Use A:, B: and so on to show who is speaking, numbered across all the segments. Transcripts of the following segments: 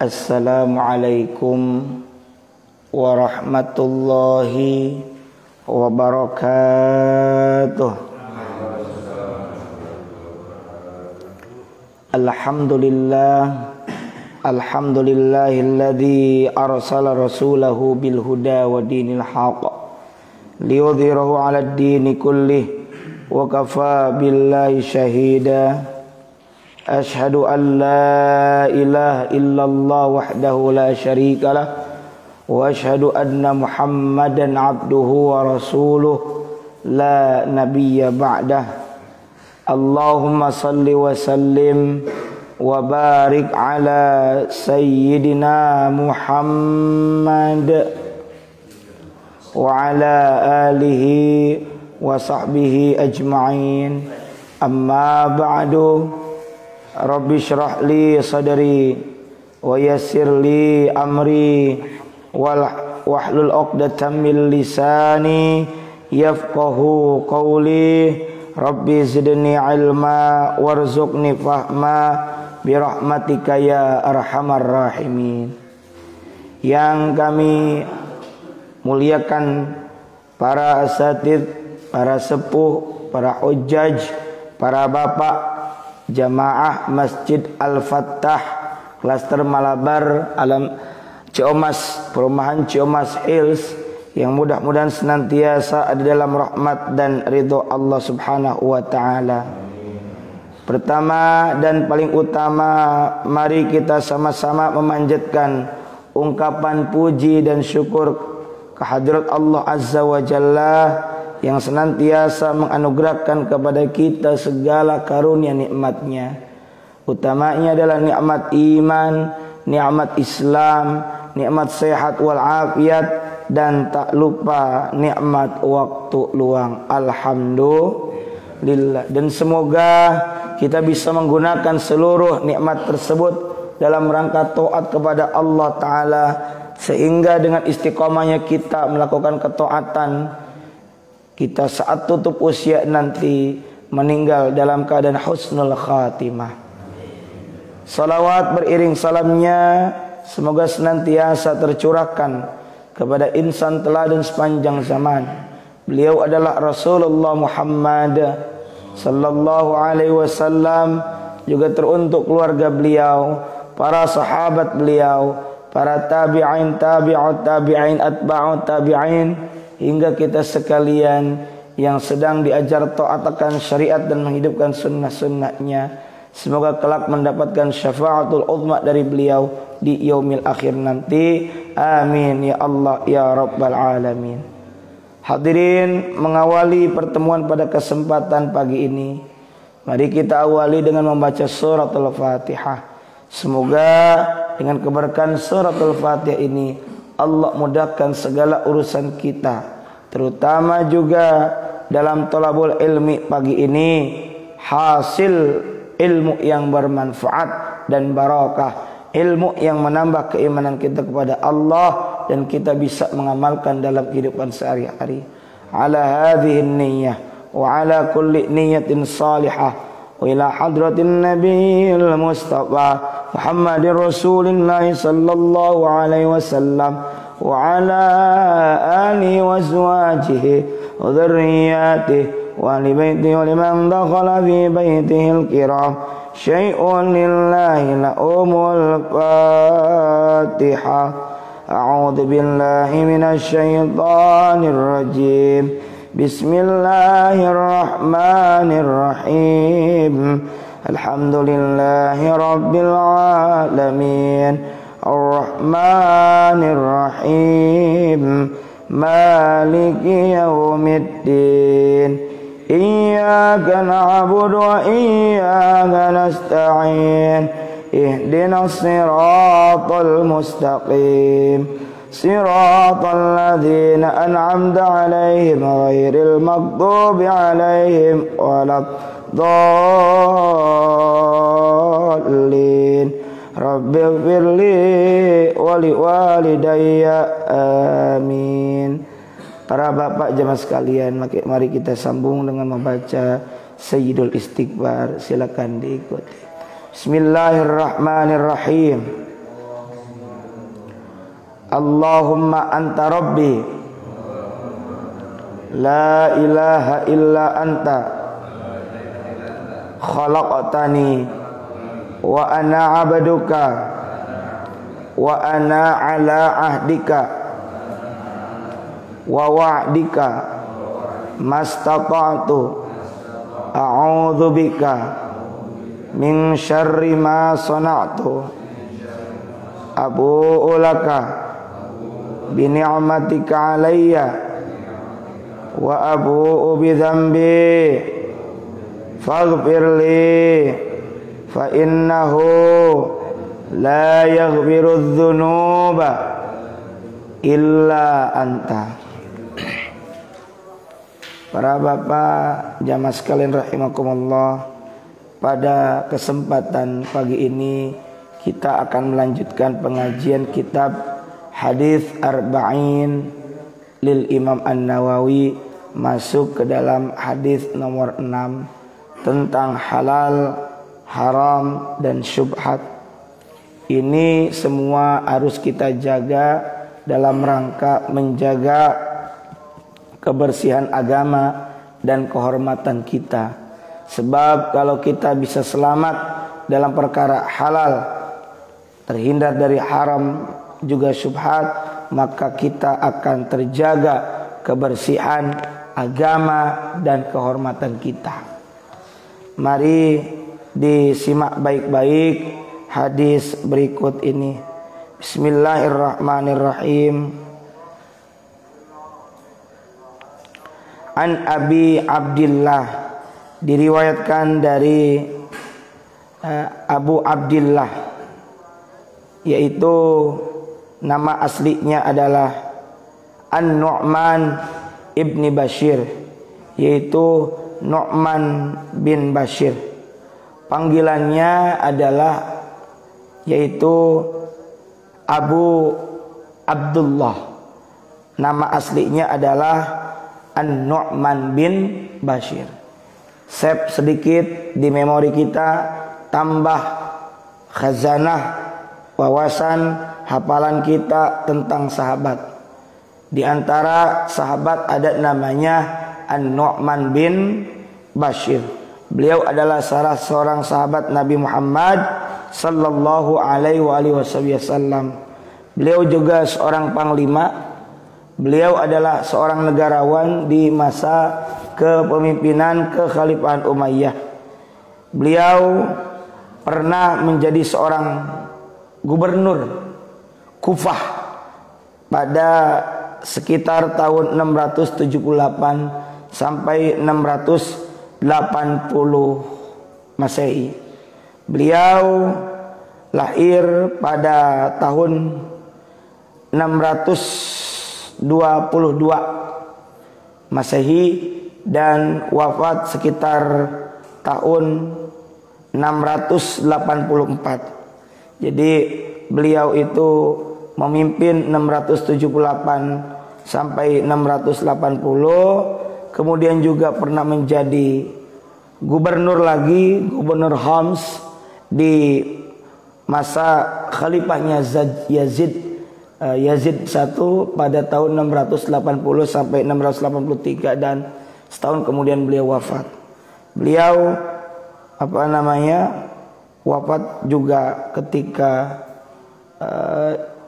A: Assalamualaikum warahmatullahi wabarakatuh. Alhamdulillahilladzi arsala rasulahu bil huda wa dinil haqq liyudhhirahu 'alad dini kullih wa kafa billahi shahida. Ashhadu an la ilaha illallah wahdahu la syarika lah wa ashhadu anna Muhammadan abduhu wa rasuluh la nabiyya ba'dah. Allahumma salli wa sallim wa barik ala sayyidina Muhammad wa ala alihi wa sahbihi ajma'in. Amma ba'du. Rabbi syrah li sadri wa yassir li amri wahlul 'uqdatam min lisani yafqahu qawli. Rabbi zidni ilma warzuqni fahma birahmatika ya arhamar rahimin. Yang kami muliakan para asatidz, para sepuh, para hujjaj, para bapak jamaah Masjid Al-Fattah Klaster Malabar Alam Ciomas, perumahan Ciomas Hills, yang mudah-mudahan senantiasa ada dalam rahmat dan ridho Allah Subhanahu wa taala. Pertama dan paling utama, mari kita sama-sama memanjatkan ungkapan puji dan syukur kehadirat Allah Azza wa Jalla yang senantiasa menganugerahkan kepada kita segala karunia nikmatnya. Utamanya adalah nikmat iman, nikmat Islam, nikmat sehat wal afiat, dan tak lupa nikmat waktu luang. Alhamdulillah. Dan semoga kita bisa menggunakan seluruh nikmat tersebut dalam rangka taat kepada Allah Ta'ala, sehingga dengan istiqomahnya kita melakukan ketaatan, kita saat tutup usia nanti meninggal dalam keadaan husnul khatimah. Salawat beriring salamnya semoga senantiasa tercurahkan kepada insan teladan sepanjang zaman. Beliau adalah Rasulullah Muhammad sallallahu alaihi wasallam, juga teruntuk keluarga beliau, para sahabat beliau, para tabi'in, tabi'ut tabi'in, atba'ut tabi'in, hingga kita sekalian yang sedang diajar taat akan syariat dan menghidupkan sunnah-sunnahnya. Semoga kelak mendapatkan syafaatul uzma dari beliau di yaumil akhir nanti. Amin ya Allah ya Rabbal alamin. Hadirin, mengawali pertemuan pada kesempatan pagi ini, mari kita awali dengan membaca suratul Fatihah. Semoga dengan keberkahan suratul Fatihah ini Allah mudahkan segala urusan kita, terutama juga dalam thalabul ilmi pagi ini, hasil ilmu yang bermanfaat dan barakah, ilmu yang menambah keimanan kita kepada Allah dan kita bisa mengamalkan dalam kehidupan sehari-hari. Ala hadhihi niyyah wa ala kulli niyyatin salihah wa ila hadratin nabiyil mustafa Muhammadir Rasulillah sallallahu alaihi wasallam wa ala alihi wa azwajihi wa dhurriyyatihi wa li baitihi wa liman dakhala fi baitihil kiram syai'un lillahi la'umul Fatihah. A'udzu billahi minasy syaithanir rajim. Bismillahirrahmanirrahim. Alhamdulillahi rabbil alamin. Ar-Rahmanir Rahim. Maliki yaumiddin. Iyyaka na'budu wa iyyaka nasta'in. Ihdinas siratal mustaqim. Siratal ladzina an'amta 'alaihim ghairil maghdubi 'alaihim waladdallin. Rabbighfirli wa liwalidayya amin. Para bapak jemaah sekalian, mari kita sambung dengan membaca Sayyidul Istighfar. Silakan diikuti. Bismillahirrahmanirrahim. Allahumma anta rabbi la ilaha illa anta khalaqtani wa ana abduka wa ana ala ahdika wa wa'dika mastata'tu a'udzu bika min syarri ma sana'tu abu'u laka bi ni'matika alayya wa abu'u bi dzambi faghfirli fa innahu la yaghfiru dzunuba illa anta. Para bapak jamaah sekalian rahimakumullah, pada kesempatan pagi ini kita akan melanjutkan pengajian kitab Hadis Arba'in lil Imam An-Nawawi, masuk ke dalam hadis nomor 6 tentang halal, haram dan syubhat. Ini semua harus kita jaga dalam rangka menjaga kebersihan agama dan kehormatan kita. Sebab kalau kita bisa selamat dalam perkara halal, terhindar dari haram juga syubhat, maka kita akan terjaga kebersihan agama dan kehormatan kita. Mari disimak baik-baik hadis berikut ini. Bismillahirrahmanirrahim. An Abi Abdillah, diriwayatkan dari Abu Abdillah, yaitu nama aslinya adalah An-Nu'man ibni Bashir, yaitu Nu'man bin Bashir. Panggilannya adalah yaitu Abu Abdullah. Nama aslinya adalah An-Nu'man bin Bashir. Save sedikit di memori kita, tambah khazanah wawasan hafalan kita tentang sahabat. Di antara sahabat ada namanya An-Nu'man bin Bashir. Beliau adalah salah seorang sahabat Nabi Muhammad sallallahu alaihi wasallam. Beliau juga seorang panglima. Beliau adalah seorang negarawan di masa kepemimpinan kekhalifahan Umayyah. Beliau pernah menjadi seorang gubernur Kufah pada sekitar tahun 678 sampai 680 Masehi. Beliau lahir pada tahun 622 Masehi dan wafat sekitar tahun 684. Jadi beliau itu memimpin 678 sampai 680, kemudian juga pernah menjadi gubernur lagi, gubernur Homs di masa khalifahnya Yazid I pada tahun 680 sampai 683, dan setahun kemudian beliau wafat. Beliau wafat juga ketika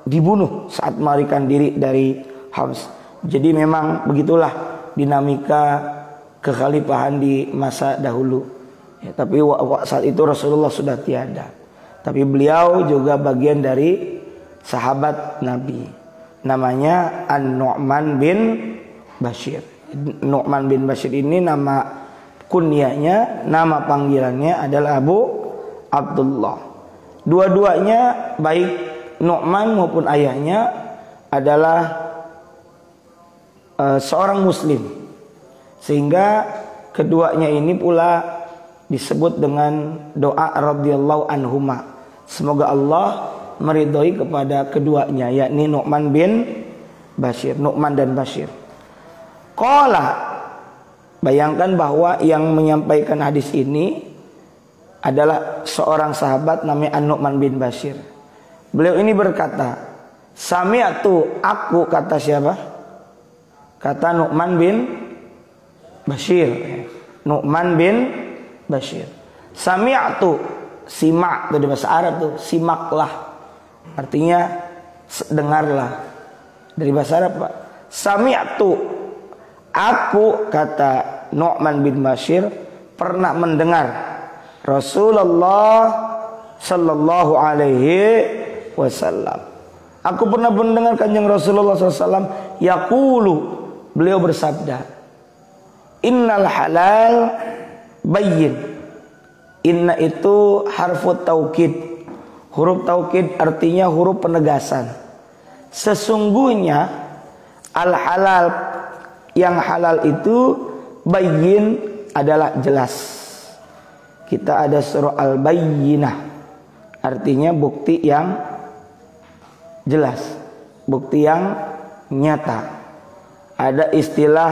A: dibunuh saat melarikan diri dari Homs. Jadi memang begitulah dinamika kekhalifahan di masa dahulu. Ya, tapi saat itu Rasulullah sudah tiada. Tapi beliau juga bagian dari sahabat Nabi, namanya An-Nu'man bin Bashir. Nu'man bin Bashir ini nama kunyahnya, nama panggilannya adalah Abu Abdullah. Dua-duanya, baik Nu'man maupun ayahnya, adalah seorang muslim, sehingga keduanya ini pula disebut dengan doa radhiyallahu anhuma. Semoga Allah meridhoi kepada keduanya, yakni Nu'man bin Bashir, Nu'man dan Bashir. Qala, bayangkan bahwa yang menyampaikan hadis ini adalah seorang sahabat namanya An-Nu'man bin Bashir. Beliau ini berkata, Sami'tu, aku, kata siapa? Kata Nu'man bin Bashir. Nu'man bin Bashir. Sami'tu, simak, itu di bahasa Arab tuh, simaklah. Artinya dengarlah. Dari bahasa Arab, Pak. Sami'tu, aku, kata Nu'man bin Bashir, pernah mendengar Rasulullah sallallahu alaihi wasallam. Aku pernah mendengar kanjeng Rasulullah SAW yaqulu, beliau bersabda, innal halal bayyin. Inna itu harfu taukid. Huruf taukid artinya huruf penegasan. Sesungguhnya al halal, yang halal itu bayyin, adalah jelas. Kita ada surah Al-Bayyinah, artinya bukti yang jelas, bukti yang nyata. Ada istilah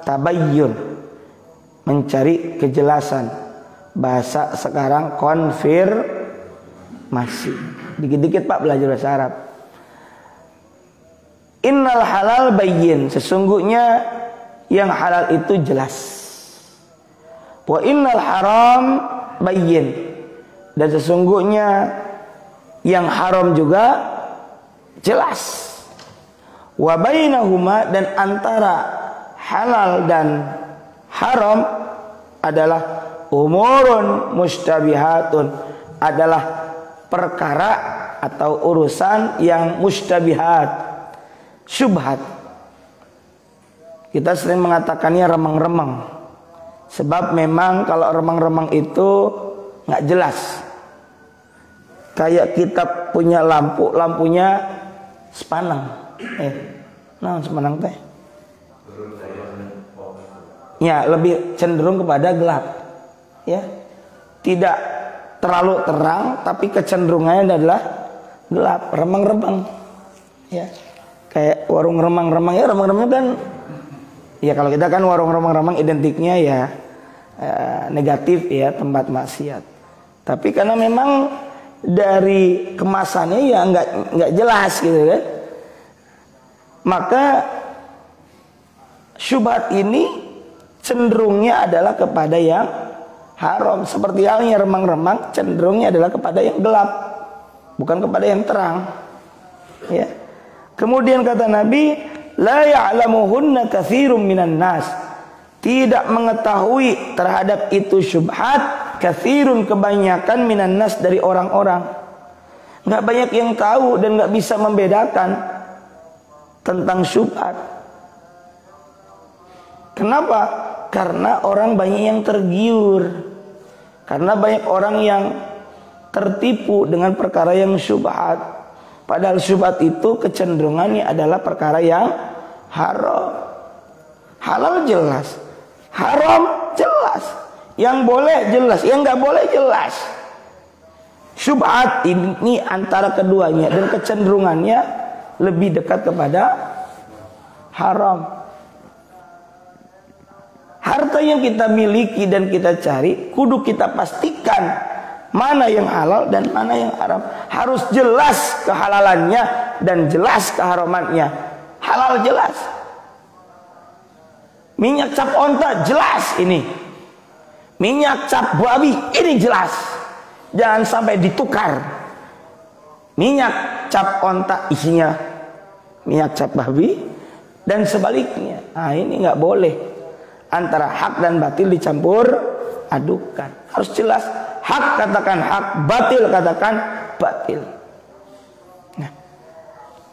A: tabayyun, mencari kejelasan. Bahasa sekarang konfirmasi. Dikit-dikit Pak belajar bahasa Arab. Innal halal bayyin, sesungguhnya yang halal itu jelas. Wa innal haram bayyin, dan sesungguhnya yang haram juga jelas. Wa bainahuma, dan antara halal dan haram adalah umurun mustabihatun, adalah perkara atau urusan yang mustabihat, syubhat. Kita sering mengatakannya remang-remang, sebab memang kalau remang-remang itu nggak jelas. Kayak kita punya lampu, lampunya sepanang. Nah, sepanang teh. Ya, lebih cenderung kepada gelap. Ya. Tidak terlalu terang, tapi kecenderungannya adalah gelap, remang-remang. Ya. Kayak warung remang-remang, ya remang-remang kan. Ya kalau kita kan warung remang-remang identiknya ya negatif ya, tempat maksiat. Tapi karena memang dari kemasannya ya nggak jelas gitu kan, maka syubhat ini cenderungnya adalah kepada yang haram. Seperti halnya remang-remang cenderungnya adalah kepada yang gelap, bukan kepada yang terang. Ya. Kemudian kata Nabi, la ya'lamuhunna katsirum minan nas, tidak mengetahui terhadap itu syubhat katsirun, kebanyakan, minan nas, dari orang-orang. Nggak banyak yang tahu dan nggak bisa membedakan tentang syubhat. Kenapa? Karena orang banyak yang tergiur, karena banyak orang yang tertipu dengan perkara yang syubhat. Padahal syubhat itu kecenderungannya adalah perkara yang haram. Halal jelas, haram jelas, yang boleh jelas, yang nggak boleh jelas. Syubhat ini antara keduanya dan kecenderungannya lebih dekat kepada haram. Harta yang kita miliki dan kita cari, kudu kita pastikan mana yang halal dan mana yang haram. Harus jelas kehalalannya dan jelas keharamannya. Halal jelas. Minyak cap onta jelas ini. Minyak cap babi ini jelas. Jangan sampai ditukar. Minyak cap onta isinya minyak cap babi dan sebaliknya. Nah, ini nggak boleh. Antara hak dan batil dicampur adukan. Harus jelas. Hak katakan hak, batil katakan batil. Nah,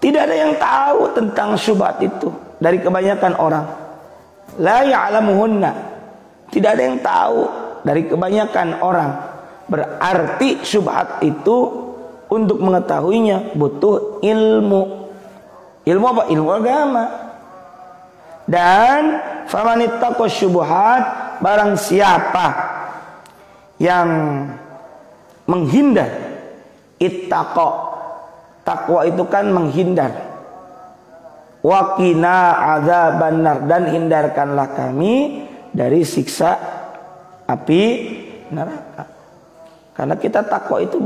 A: tidak ada yang tahu tentang syubhat itu dari kebanyakan orang. La ya'lamuhunna, tidak ada yang tahu dari kebanyakan orang. Berarti syubhat itu untuk mengetahuinya butuh ilmu. Ilmu apa? Ilmu agama. Dan famanittaqo syubhat, barang siapa yang menghindar, ittaqo, takwa itu kan menghindar, waqina adzabannar, dan hindarkanlah kami dari siksa api neraka. Karena kita takwa itu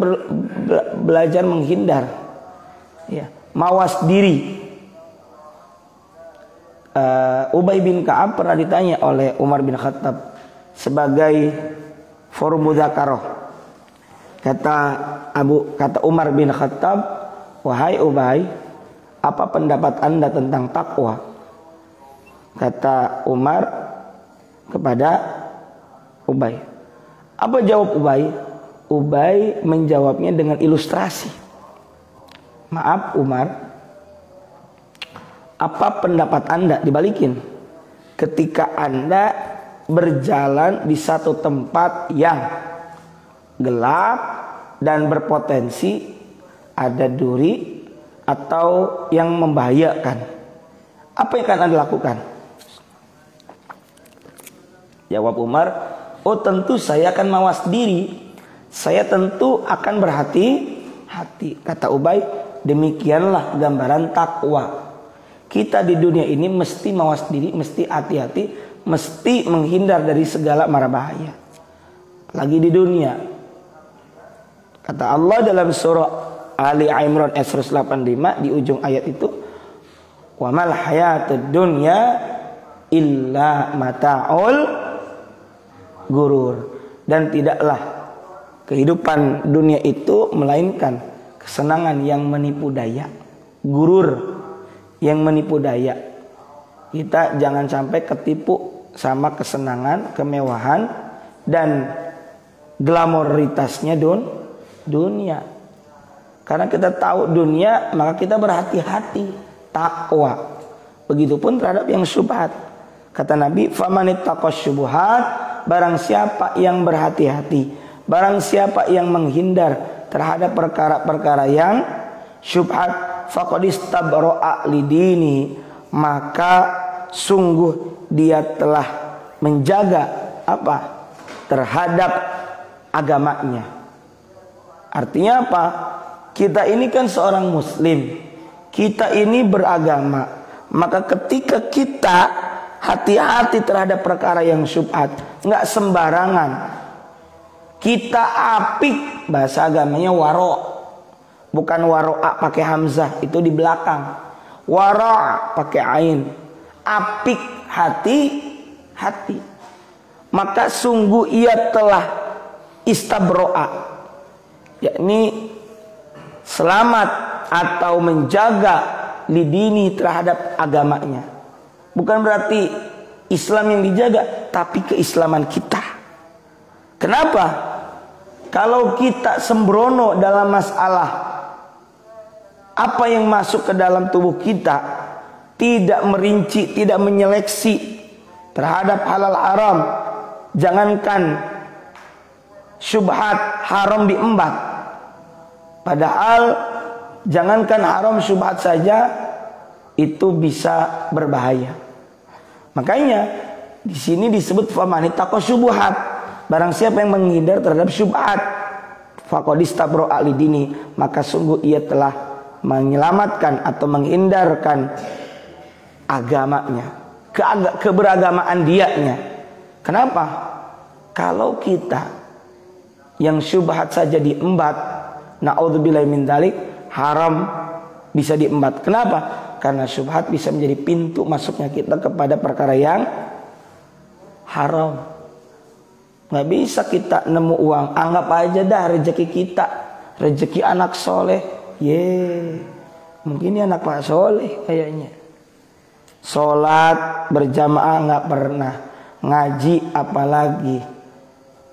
A: belajar menghindar, ya, mawas diri. Ubay bin Ka'ab pernah ditanya oleh Umar bin Khattab sebagai forum mudzakarah. Kata Umar bin Khattab, "Wahai Ubay, apa pendapat Anda tentang takwa?" Kata Umar kepada Ubay. Apa jawab Ubay? Ubay menjawabnya dengan ilustrasi. "Maaf Umar, apa pendapat Anda?" Dibalikin. "Ketika Anda berjalan di satu tempat yang gelap dan berpotensi ada duri atau yang membahayakan, apa yang akan Anda lakukan?" Jawab Umar, "Oh tentu saya akan mawas diri. Saya tentu akan berhati-hati." Kata Ubay, "Demikianlah gambaran takwa. Kita di dunia ini mesti mawas diri, mesti hati-hati, mesti menghindar dari segala mara bahaya. Lagi di dunia." Kata Allah dalam surah Ali Imran ayat 185 di ujung ayat itu, "Wa mal hayatud dunya illa mata'ul gurur." Dan tidaklah kehidupan dunia itu melainkan kesenangan yang menipu daya. Gurur yang menipu daya. Kita jangan sampai ketipu sama kesenangan, kemewahan dan glamoritasnya dunia. Karena kita tahu dunia, maka kita berhati-hati, takwa. Begitupun terhadap yang syubhat. Kata Nabi, "Famanittaqas syubhat," barang siapa yang berhati-hati, barang siapa yang menghindar terhadap perkara-perkara yang syubhat, faqad istabra'a lidini, maka sungguh dia telah menjaga apa? Terhadap agamanya. Artinya apa? Kita ini kan seorang muslim, kita ini beragama, maka ketika kita hati-hati terhadap perkara yang syubhat, nggak sembarangan kita apik, bahasa agamanya waro'. Bukan waro'a pakai hamzah, itu di belakang. Wara' pakai ain. Apik, hati. Maka sungguh ia telah istabro'a, yakni selamat atau menjaga lidini terhadap agamanya. Bukan berarti Islam yang dijaga, tapi keislaman kita. Kenapa? Kalau kita sembrono dalam masalah apa yang masuk ke dalam tubuh kita, tidak merinci, tidak menyeleksi terhadap halal haram, jangankan syubhat haram diembat, padahal jangankan haram syubhat saja itu bisa berbahaya. Makanya di sini disebut famanittaqas syubhat, barang siapa yang menghindar terhadap syubhat, faqad istabra'a lidini, maka sungguh ia telah menyelamatkan atau menghindarkan agamanya, keberagamaan dianya. Kenapa? Kalau kita yang syubhat saja diembat, na'udzubillahi min dzalik, haram bisa diembat. Kenapa? Karena syubhat bisa menjadi pintu masuknya kita kepada perkara yang haram. Nggak bisa kita nemu uang, anggap aja dah rezeki kita, rezeki anak soleh. Mungkin ini anak Pak Soleh kayaknya. Sholat berjamaah nggak pernah, ngaji apalagi,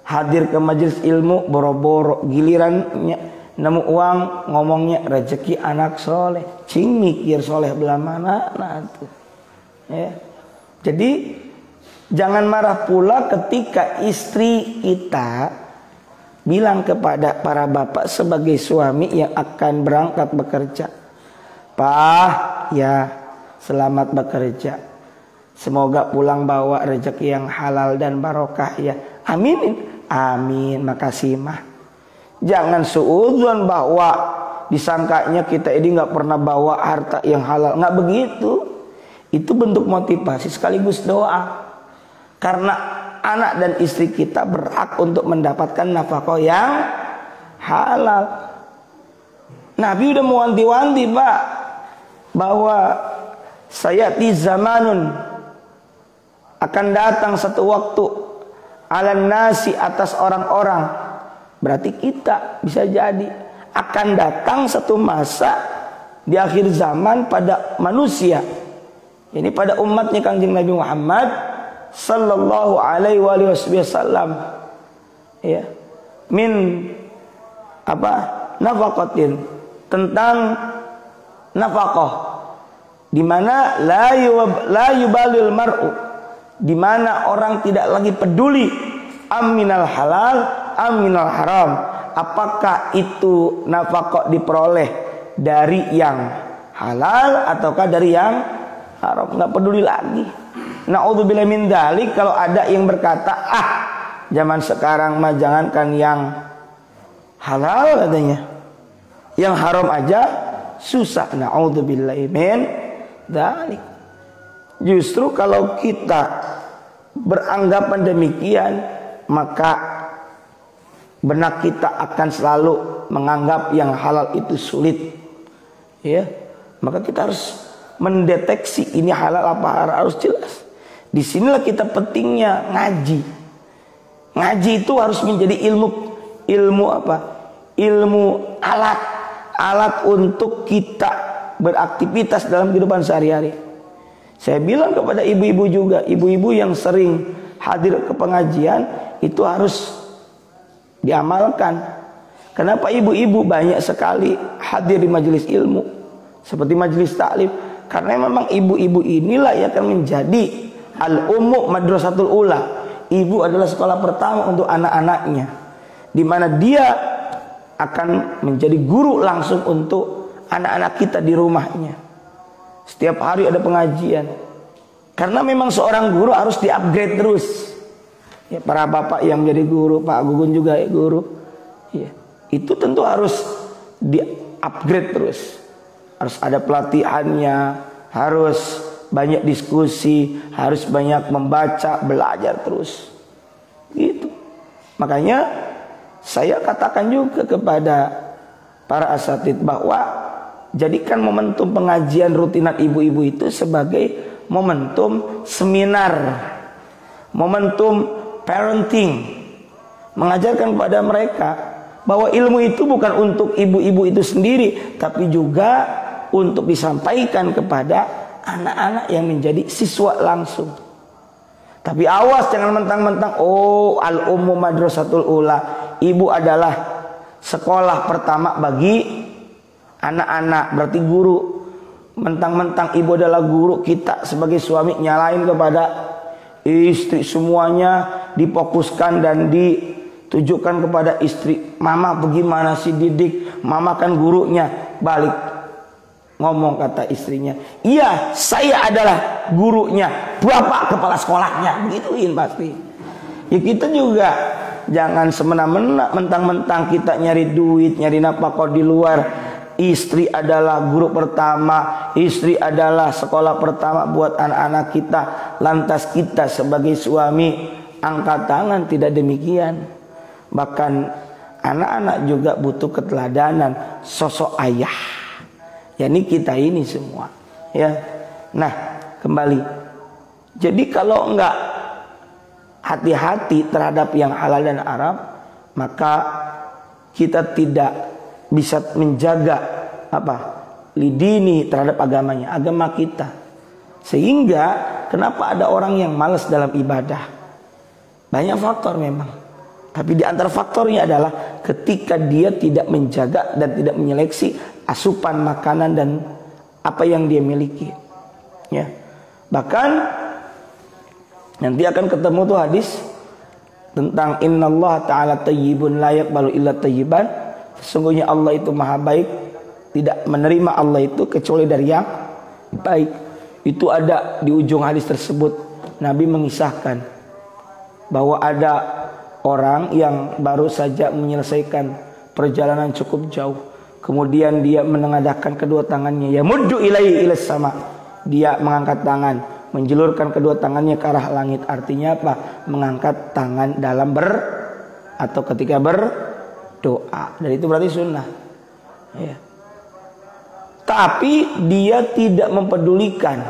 A: hadir ke majelis ilmu boro-boro, gilirannya nemu uang ngomongnya rezeki anak soleh. Cing mikir soleh belah mana tuh. Ya. Jadi jangan marah pula ketika istri kita bilang kepada para bapak sebagai suami yang akan berangkat bekerja, "Pak, ya selamat bekerja. Semoga pulang bawa rezeki yang halal dan barokah ya." Amin. Amin. Makasih mah. Jangan suudzon bahwa disangkanya kita ini nggak pernah bawa harta yang halal. Nggak begitu. Itu bentuk motivasi sekaligus doa. Karena anak dan istri kita berhak untuk mendapatkan nafkah yang halal. Nabi udah mewanti-wanti, Pak. bahwa sayati zamanun, akan datang satu waktu, alan nasi, atas orang-orang, berarti kita bisa jadi akan datang satu masa di akhir zaman pada manusia, ini pada umatnya Kanjeng Nabi Muhammad sallallahu alaihi wasallam, ya, min apa, nafaqatin, tentang nafkah, di mana la yubalil mar'u, di mana orang tidak lagi peduli aminal halal aminal haram, apakah itu nafkah diperoleh dari yang halal ataukah dari yang haram, nggak peduli lagi. Na'udzubillah min dzalik. Kalau ada yang berkata, zaman sekarang mah jangankan yang halal katanya, yang haram aja susah. Na'udzubillah min dzalik. Justru kalau kita beranggapan demikian, maka benak kita akan selalu menganggap yang halal itu sulit, ya. Maka kita harus mendeteksi ini halal apa haram, harus jelas. Disinilah kita pentingnya ngaji. Ngaji itu harus menjadi ilmu apa? Ilmu alat untuk kita beraktivitas dalam kehidupan sehari-hari. Saya bilang kepada ibu-ibu juga, ibu-ibu yang sering hadir ke pengajian itu harus diamalkan. Kenapa ibu-ibu banyak sekali hadir di majelis ilmu seperti majelis taklim? Karena memang ibu-ibu inilah yang akan menjadi al-ummu madrasatul ula. Ibu adalah sekolah pertama untuk anak-anaknya, di mana dia akan menjadi guru langsung untuk anak-anak kita di rumahnya. Setiap hari ada pengajian. Karena memang seorang guru harus di-upgrade terus. Ya, para bapak yang menjadi guru, Pak Gugun juga guru. Ya, itu tentu harus di-upgrade terus. Harus ada pelatihannya, harus banyak diskusi, harus banyak membaca, belajar terus. Gitu. Makanya saya katakan juga kepada para asatid bahwa jadikan momentum pengajian rutinan ibu-ibu itu sebagai momentum seminar, momentum parenting, mengajarkan kepada mereka bahwa ilmu itu bukan untuk ibu-ibu itu sendiri, tapi juga untuk disampaikan kepada anak-anak yang menjadi siswa langsung. Tapi awas, jangan mentang-mentang al-ummu madrasatul ula, ibu adalah sekolah pertama bagi anak-anak, berarti guru. Mentang-mentang ibu adalah guru, kita sebagai suami nyalain kepada istri, semuanya difokuskan dan ditujukan kepada istri. Mama bagaimana sih didik, mama kan gurunya. Balik ngomong kata istrinya, iya saya adalah gurunya, bapak kepala sekolahnya, begituin pasti. Ya kita juga jangan semena-mena mentang-mentang kita nyari duit, nyari nafkah di luar. Istri adalah guru pertama, istri adalah sekolah pertama buat anak-anak kita. Lantas kita sebagai suami angkat tangan, tidak demikian. Bahkan anak-anak juga butuh keteladanan sosok ayah. Ya ini kita ini semua, ya. Nah, kembali. Jadi kalau enggak hati-hati terhadap yang halal dan haram, maka kita tidak bisa menjaga lidini terhadap agamanya, agama kita. Sehingga kenapa ada orang yang malas dalam ibadah? Banyak faktor memang. Tapi di antara faktornya adalah ketika dia tidak menjaga dan tidak menyeleksi asupan makanan dan apa yang dia miliki. Ya. Bahkan nanti akan ketemu tuh hadis tentang innallaha ta'ala thayyibun la yaqbalu illa thayyiban. Sesungguhnya Allah itu maha baik, tidak menerima Allah itu kecuali dari yang baik. Itu ada di ujung hadis tersebut. Nabi mengisahkan bahwa ada orang yang baru saja menyelesaikan perjalanan cukup jauh, kemudian dia menengadahkan kedua tangannya, ya muddu ilaihi ilas sama. Dia mengangkat tangan, menjulurkan kedua tangannya ke arah langit. Artinya apa? Mengangkat tangan dalam atau ketika berdoa. Dan itu berarti sunnah. Ya. tapi dia tidak mempedulikan.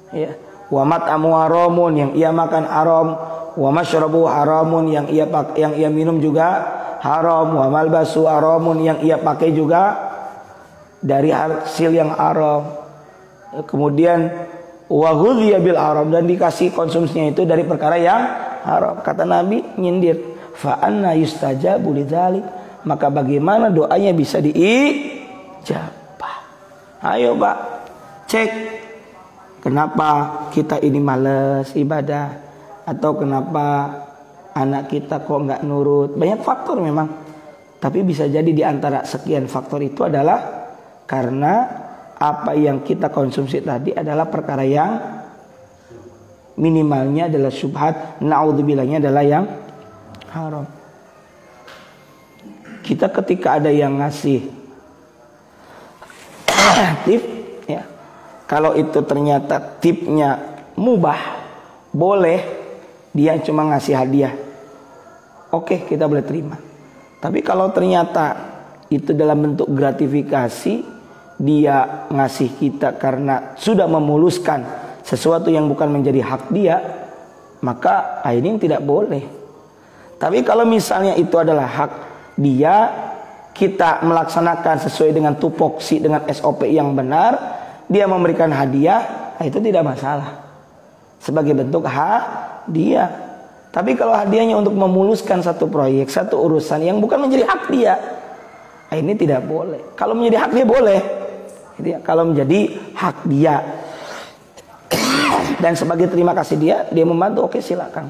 A: Ya. Wa mat'amu haramun, yang ia makan haram. Wa masyrabu haramun, yang ia minum juga haram. Wa malbasu haramun, yang ia pakai juga dari hasil yang haram. Kemudian wa ghudhiya bil haram, dan dikasih konsumsinya itu dari perkara yang haram. Kata Nabi nyindir, fa anna yustajabu lidzalik, maka bagaimana doanya bisa diijabah? Ayo Pak, cek kenapa kita ini malas ibadah, atau kenapa anak kita kok nggak nurut. Banyak faktor memang, tapi bisa jadi di antara sekian faktor itu adalah karena apa yang kita konsumsi tadi adalah perkara yang minimalnya adalah syubhat, naudzubillah-nya adalah yang haram. Kita ketika ada yang ngasih tip, ya, kalau itu ternyata tipnya mubah, boleh, dia cuma ngasih hadiah, oke, kita boleh terima. Tapi kalau ternyata itu dalam bentuk gratifikasi, dia ngasih kita karena sudah memuluskan sesuatu yang bukan menjadi hak dia, maka ini tidak boleh. Tapi kalau misalnya itu adalah hak dia, kita melaksanakan sesuai dengan tupoksi, dengan SOP yang benar, dia memberikan hadiah, itu tidak masalah sebagai bentuk hadiah. Tapi kalau hadiahnya untuk memuluskan satu proyek, satu urusan yang bukan menjadi hak dia, ini tidak boleh. Kalau menjadi hak dia boleh, kalau menjadi hak dia dan sebagai terima kasih dia membantu, oke, silakan.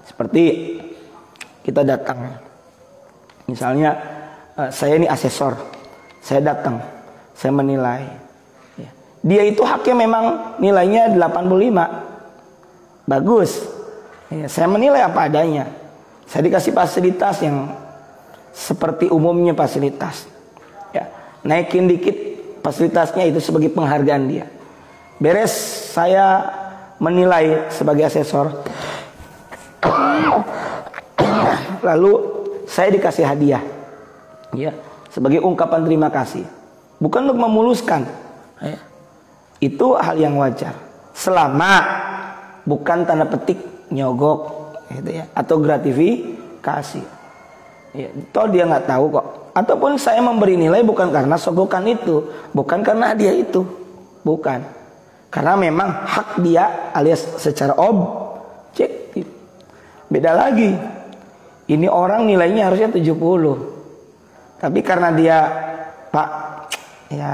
A: Seperti kita datang, misalnya saya ini asesor, saya datang, saya menilai, dia itu haknya memang nilainya 85, bagus, saya menilai apa adanya, saya dikasih fasilitas yang seperti umumnya fasilitas, naikin dikit fasilitasnya itu sebagai penghargaan dia. Beres saya menilai sebagai asesor, lalu saya dikasih hadiah, ya, sebagai ungkapan terima kasih, bukan untuk memuluskan, itu hal yang wajar selama bukan tanda petik nyogok, gitu ya, atau gratifikasi. Ya, toh dia nggak tahu kok. Ataupun saya memberi nilai bukan karena sogokan itu, bukan karena hadiah itu, bukan, karena memang hak dia alias secara objektif. Beda lagi, ini orang nilainya harusnya 70, tapi karena dia, Pak, ya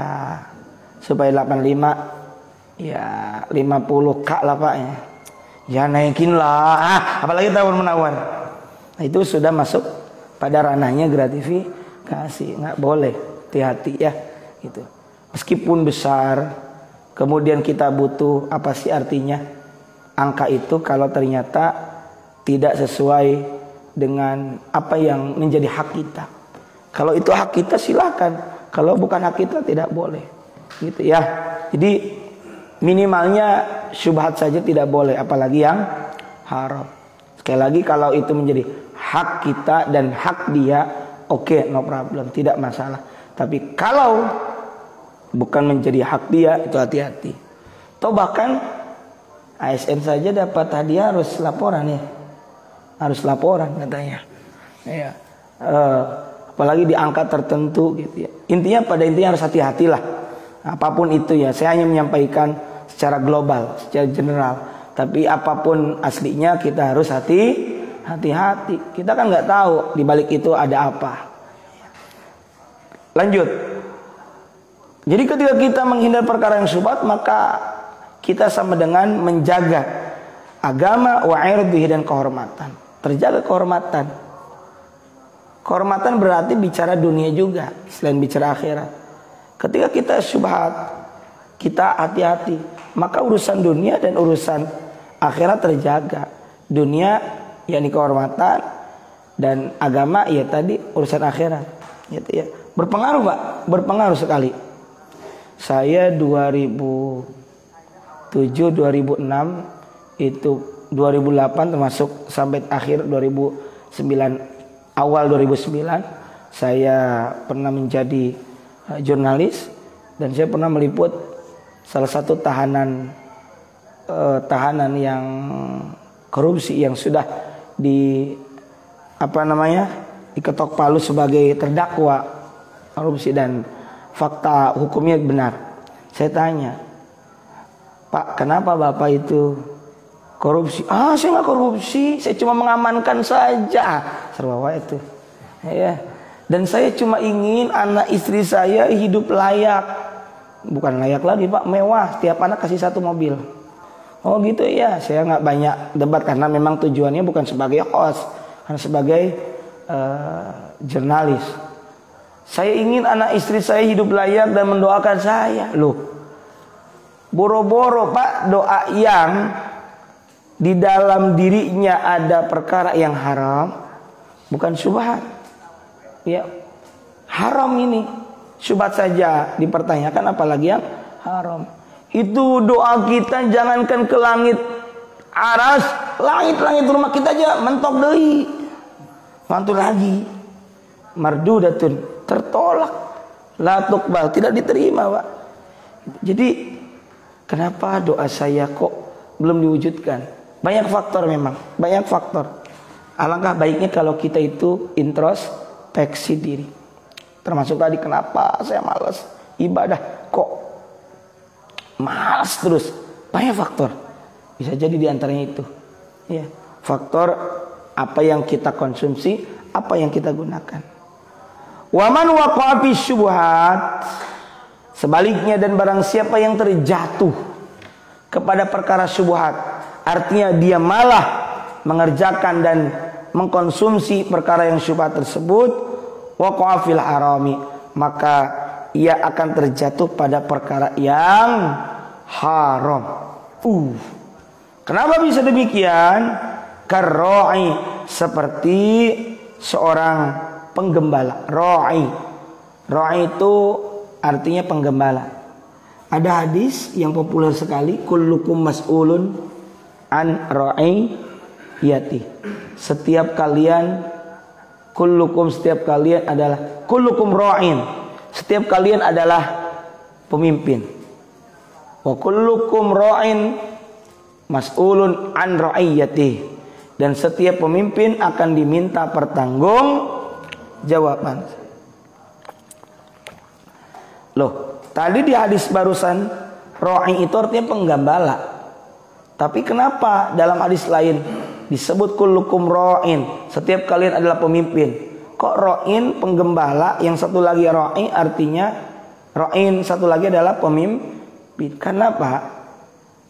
A: supaya 85, ya 50K lah Pak, ya naikin lah, apalagi tawar-menawar. Nah, itu sudah masuk pada ranahnya gratifikasi. Nggak boleh, hati-hati ya, gitu. Meskipun besar, kemudian kita butuh, apa sih artinya angka itu kalau ternyata tidak sesuai dengan apa yang menjadi hak kita. Kalau itu hak kita silakan, kalau bukan hak kita tidak boleh, gitu ya. Jadi minimalnya syubhat saja tidak boleh, apalagi yang haram. Sekali lagi, kalau itu menjadi hak kita dan hak dia, oke, no problem, tidak masalah. Tapi kalau bukan menjadi hak dia, itu hati-hati. Atau bahkan ASN saja dapat hadiah harus laporan ya, harus laporan katanya. Ya. Apalagi di angka tertentu gitu ya. Intinya pada intinya harus hati-hatilah. Apapun itu ya, saya hanya menyampaikan secara global, secara general. Tapi apapun aslinya kita harus hati-hati. Kita kan nggak tahu di balik itu ada apa. Lanjut. Jadi ketika kita menghindar perkara yang syubhat, maka kita sama dengan menjaga agama wa irdihi, dan kehormatan. Terjaga kehormatan. Kehormatan berarti bicara dunia juga selain bicara akhirat. Ketika kita syubhat, kita hati-hati, maka urusan dunia dan urusan akhirat terjaga. Dunia yakni kehormatan, dan agama ya tadi urusan akhirat, gitu ya. Berpengaruh Pak, berpengaruh sekali. Saya 2007, 2006, itu 2008 termasuk sampai akhir 2009, awal 2009 saya pernah menjadi jurnalis Dan saya pernah meliput salah satu tahanan yang korupsi yang sudah diketok palu sebagai terdakwa korupsi dan fakta hukumnya benar. Saya tanya, Pak, kenapa Bapak itu korupsi? Saya nggak korupsi, saya cuma mengamankan saja. Serbawa itu. Ya. Dan saya cuma ingin anak istri saya hidup layak. Bukan layak lagi Pak, mewah. Tiap anak kasih satu mobil. Oh gitu ya. Saya nggak banyak debat karena memang tujuannya bukan sebagai host, karena sebagai jurnalis. Saya ingin anak istri saya hidup layak dan mendoakan saya. Loh, boro-boro Pak, doa yang di dalam dirinya ada perkara yang haram, bukan syubhat. Ya, haram ini syubhat saja dipertanyakan, apalagi yang haram. Itu doa kita jangankan ke langit aras, langit-langit rumah kita aja mentok deui. Mantul lagi. Mardudatun, tertolak. La tuqbal, tidak diterima, Pak. Jadi kenapa doa saya kok belum diwujudkan? Banyak faktor memang, banyak faktor. Alangkah baiknya kalau kita itu introspeksi diri. Termasuk tadi kenapa saya malas ibadah, kok malas terus. Banyak faktor. Bisa jadi diantaranya itu. Ya, faktor apa yang kita konsumsi, apa yang kita gunakan. Waman waqa'a fi syubhat, sebaliknya, dan barang siapa yang terjatuh kepada perkara syubhat, artinya dia malah mengerjakan dan mengkonsumsi perkara yang syubhat tersebut, waqa'a fil harami, maka ia akan terjatuh pada perkara yang haram. Kenapa bisa demikian? Karra'i, seperti seorang penggembala. Ra'i itu artinya penggembala. Ada hadis yang populer sekali, kullukum mas'ulun an ra'iyati. Setiap kalian adalah kullukum ra'in. Setiap kalian adalah pemimpin. Wa kullukum ra'in mas'ulun an ra'iyati. Dan setiap pemimpin akan diminta pertanggungjawaban. Loh, tadi di hadis barusan ra'i itu artinya penggembala. Tapi kenapa dalam hadis lain disebut kullukum ra'in, setiap kalian adalah pemimpin? Kok ra'in penggembala, yang satu lagi ra'i artinya ra'in, satu lagi adalah pemimpin? Kenapa?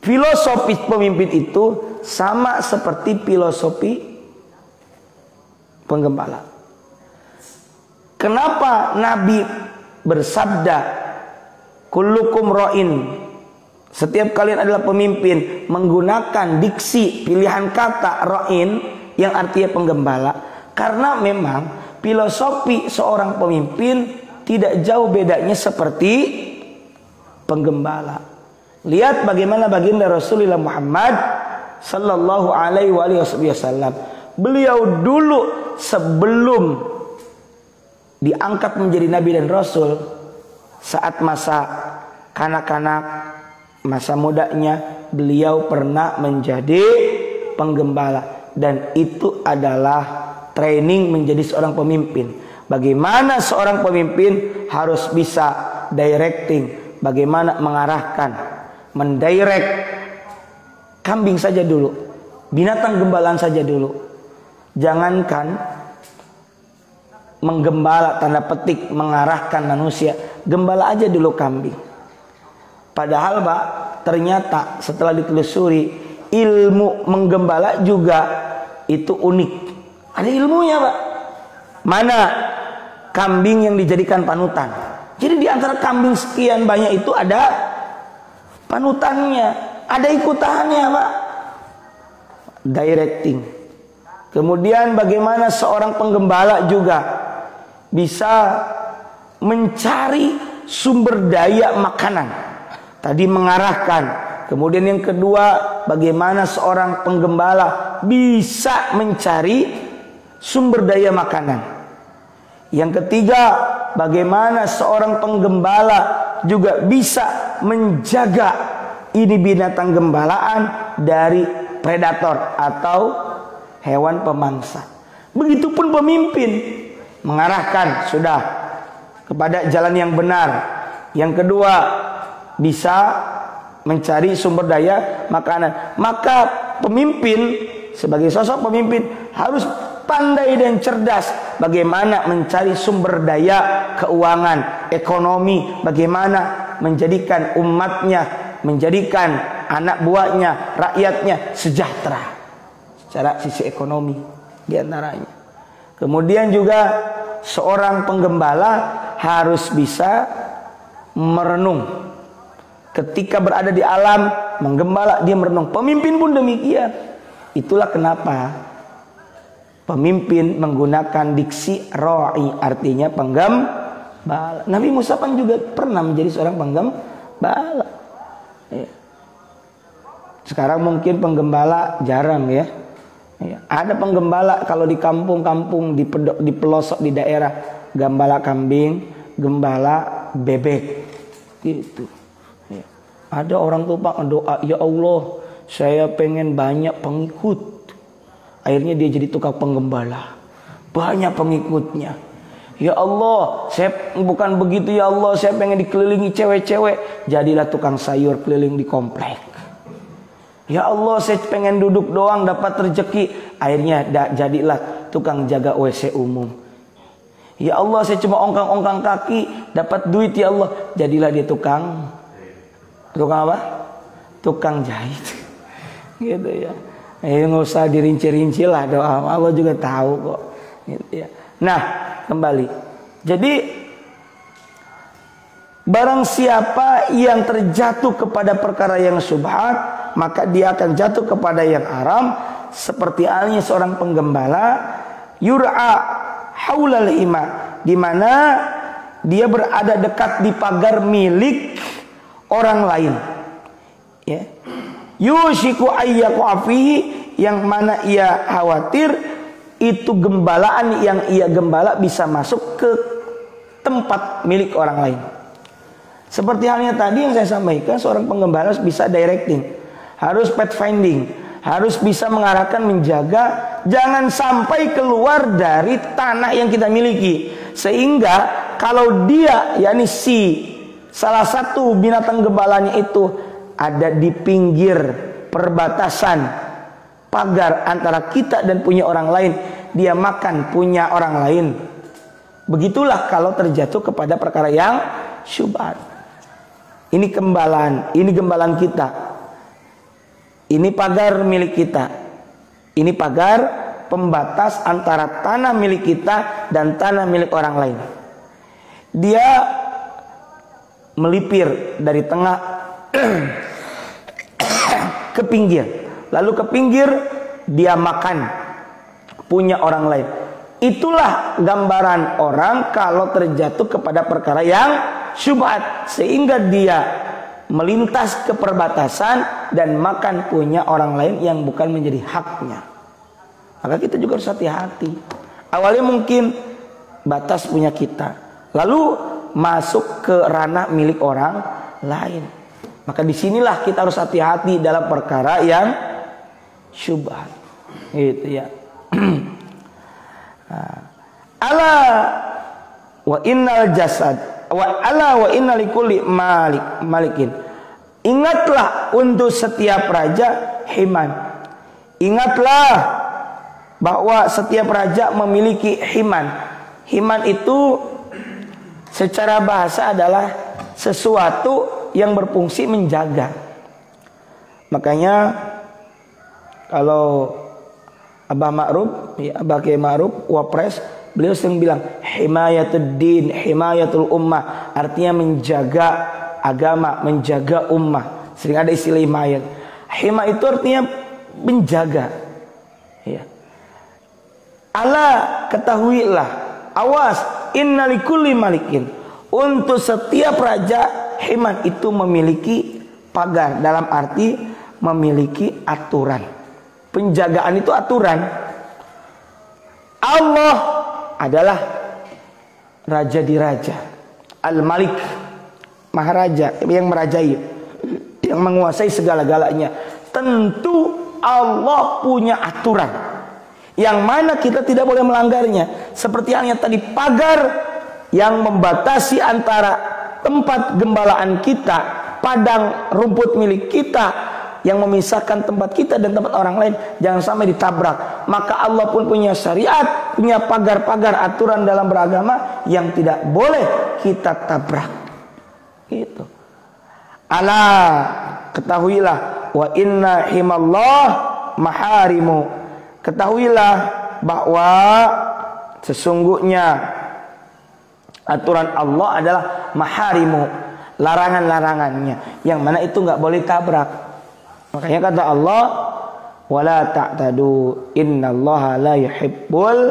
A: Filosofi pemimpin itu sama seperti filosofi penggembala. Kenapa Nabi bersabda kullukum ra'in, setiap kalian adalah pemimpin, menggunakan diksi pilihan kata ra'in yang artinya penggembala? Karena memang filosofi seorang pemimpin tidak jauh bedanya seperti penggembala. Lihat bagaimana baginda Rasulullah Muhammad sallallahu alaihi wasallam. Beliau dulu sebelum diangkat menjadi nabi dan rasul, saat masa kanak-kanak, masa mudanya, beliau pernah menjadi penggembala, dan itu adalah training menjadi seorang pemimpin. Bagaimana seorang pemimpin harus bisa directing, bagaimana mengarahkan, mendirect kambing saja dulu, binatang gembalaan saja dulu. Jangankan menggembala, tanda petik, mengarahkan manusia, gembala aja dulu kambing. Padahal Pak, ternyata setelah ditelusuri, ilmu menggembala juga itu unik. Ada ilmunya Pak. Mana kambing yang dijadikan panutan? Jadi di antara kambing sekian banyak itu ada panutannya, ada ikutannya Pak. Directing. Kemudian bagaimana seorang penggembala juga bisa mencari sumber daya makanan. Tadi mengarahkan. Kemudian yang kedua, bagaimana seorang penggembala bisa mencari sumber daya makanan. Yang ketiga, bagaimana seorang penggembala juga bisa menjaga ini binatang gembalaan dari predator atau hewan pemangsa. Begitupun pemimpin mengarahkan sudah kepada jalan yang benar. Yang kedua, bisa mencari sumber daya makanan. Maka pemimpin sebagai sosok pemimpin harus pandai dan cerdas bagaimana mencari sumber daya keuangan, ekonomi, bagaimana menjadikan umatnya, menjadikan anak buahnya, rakyatnya sejahtera secara sisi ekonomi diantaranya. Kemudian juga seorang penggembala harus bisa merenung. Ketika berada di alam menggembala, dia merenung. Pemimpin pun demikian. Itulah kenapa pemimpin menggunakan diksi ra'i, artinya penggembala. Nabi Musa kan juga pernah menjadi seorang penggembala. Sekarang mungkin penggembala jarang ya. Ada penggembala kalau di kampung-kampung, di pelosok, di daerah, gembala kambing, gembala bebek gitu. Ada orang tuh Pak doa, ya Allah saya pengen banyak pengikut. Akhirnya dia jadi tukang penggembala, banyak pengikutnya. Ya Allah saya bukan begitu, ya Allah saya pengen dikelilingi cewek-cewek. Jadilah tukang sayur keliling di komplek. Ya Allah saya pengen duduk doang dapat rezeki. Akhirnya jadilah tukang jaga WC umum. Ya Allah saya cuma ongkang-ongkang kaki dapat duit, ya Allah. Jadilah dia tukang apa? Tukang jahit. Gitu ya. Nggak usah dirinci-rinci lah doa. Allah juga tahu kok. Gitu ya. Nah kembali. Jadi barang siapa yang terjatuh kepada perkara yang syubhat, maka dia akan jatuh kepada yang haram. Seperti halnya seorang penggembala yur'a haulal hima, di mana dia berada dekat di pagar milik orang lain. Ya. Yushiku ayyaku afihi, yang mana ia khawatir itu gembalaan yang ia gembala bisa masuk ke tempat milik orang lain. Seperti halnya tadi yang saya sampaikan, seorang penggembala harus bisa directing, harus pathfinding, harus bisa mengarahkan, menjaga jangan sampai keluar dari tanah yang kita miliki. Sehingga kalau dia, yakni salah satu binatang gembalanya itu ada di pinggir perbatasan pagar antara kita dan punya orang lain, dia makan punya orang lain. Begitulah kalau terjatuh kepada perkara yang syubhat. Ini gembalaan kita. Ini pagar milik kita. Ini pagar pembatas antara tanah milik kita dan tanah milik orang lain. Dia melipir dari tengah ke pinggir. Lalu ke pinggir dia makan punya orang lain. Itulah gambaran orang kalau terjatuh kepada perkara yang syubhat, sehingga dia melintas ke perbatasan dan makan punya orang lain yang bukan menjadi haknya. Maka kita juga harus hati-hati. Awalnya mungkin batas punya kita, lalu masuk ke ranah milik orang lain. Maka disinilah kita harus hati-hati dalam perkara yang syubhat. Gitu ya. Ala wa innal jasad wa inna likulli malikin. Ingatlah untuk setiap raja himan. Ingatlah bahwa setiap raja memiliki himan. Himan itu secara bahasa adalah sesuatu yang berfungsi menjaga. Makanya kalau Abah Ma'ruf, ya, Abah Kiai Ma'ruf, Wapres, beliau sering bilang himayatul din, himayatul ummah, artinya menjaga agama, menjaga ummah. Sering ada istilah himayat. Hima itu artinya menjaga. Ya. Ala, ketahuilah, awas, innalikulli malikin. Untuk setiap raja, himan itu memiliki pagar, dalam arti memiliki aturan. Penjagaan itu aturan. Allah adalah raja di raja, Al-Malik, maharaja, yang merajai, yang menguasai segala-galanya. Tentu Allah punya aturan yang mana kita tidak boleh melanggarnya. Seperti halnya tadi pagar yang membatasi antara tempat gembalaan kita, padang rumput milik kita, yang memisahkan tempat kita dan tempat orang lain, jangan sampai ditabrak. Maka Allah pun punya syariat, punya pagar-pagar aturan dalam beragama yang tidak boleh kita tabrak. Gitu. Ala, ketahuilah, wa inna himallah maharimu. Ketahuilah bahwa sesungguhnya aturan Allah adalah maharimu, larangan-larangannya, yang mana itu nggak boleh tabrak. Makanya kata Allah, wala ta'tadu innallaha la yuhibbul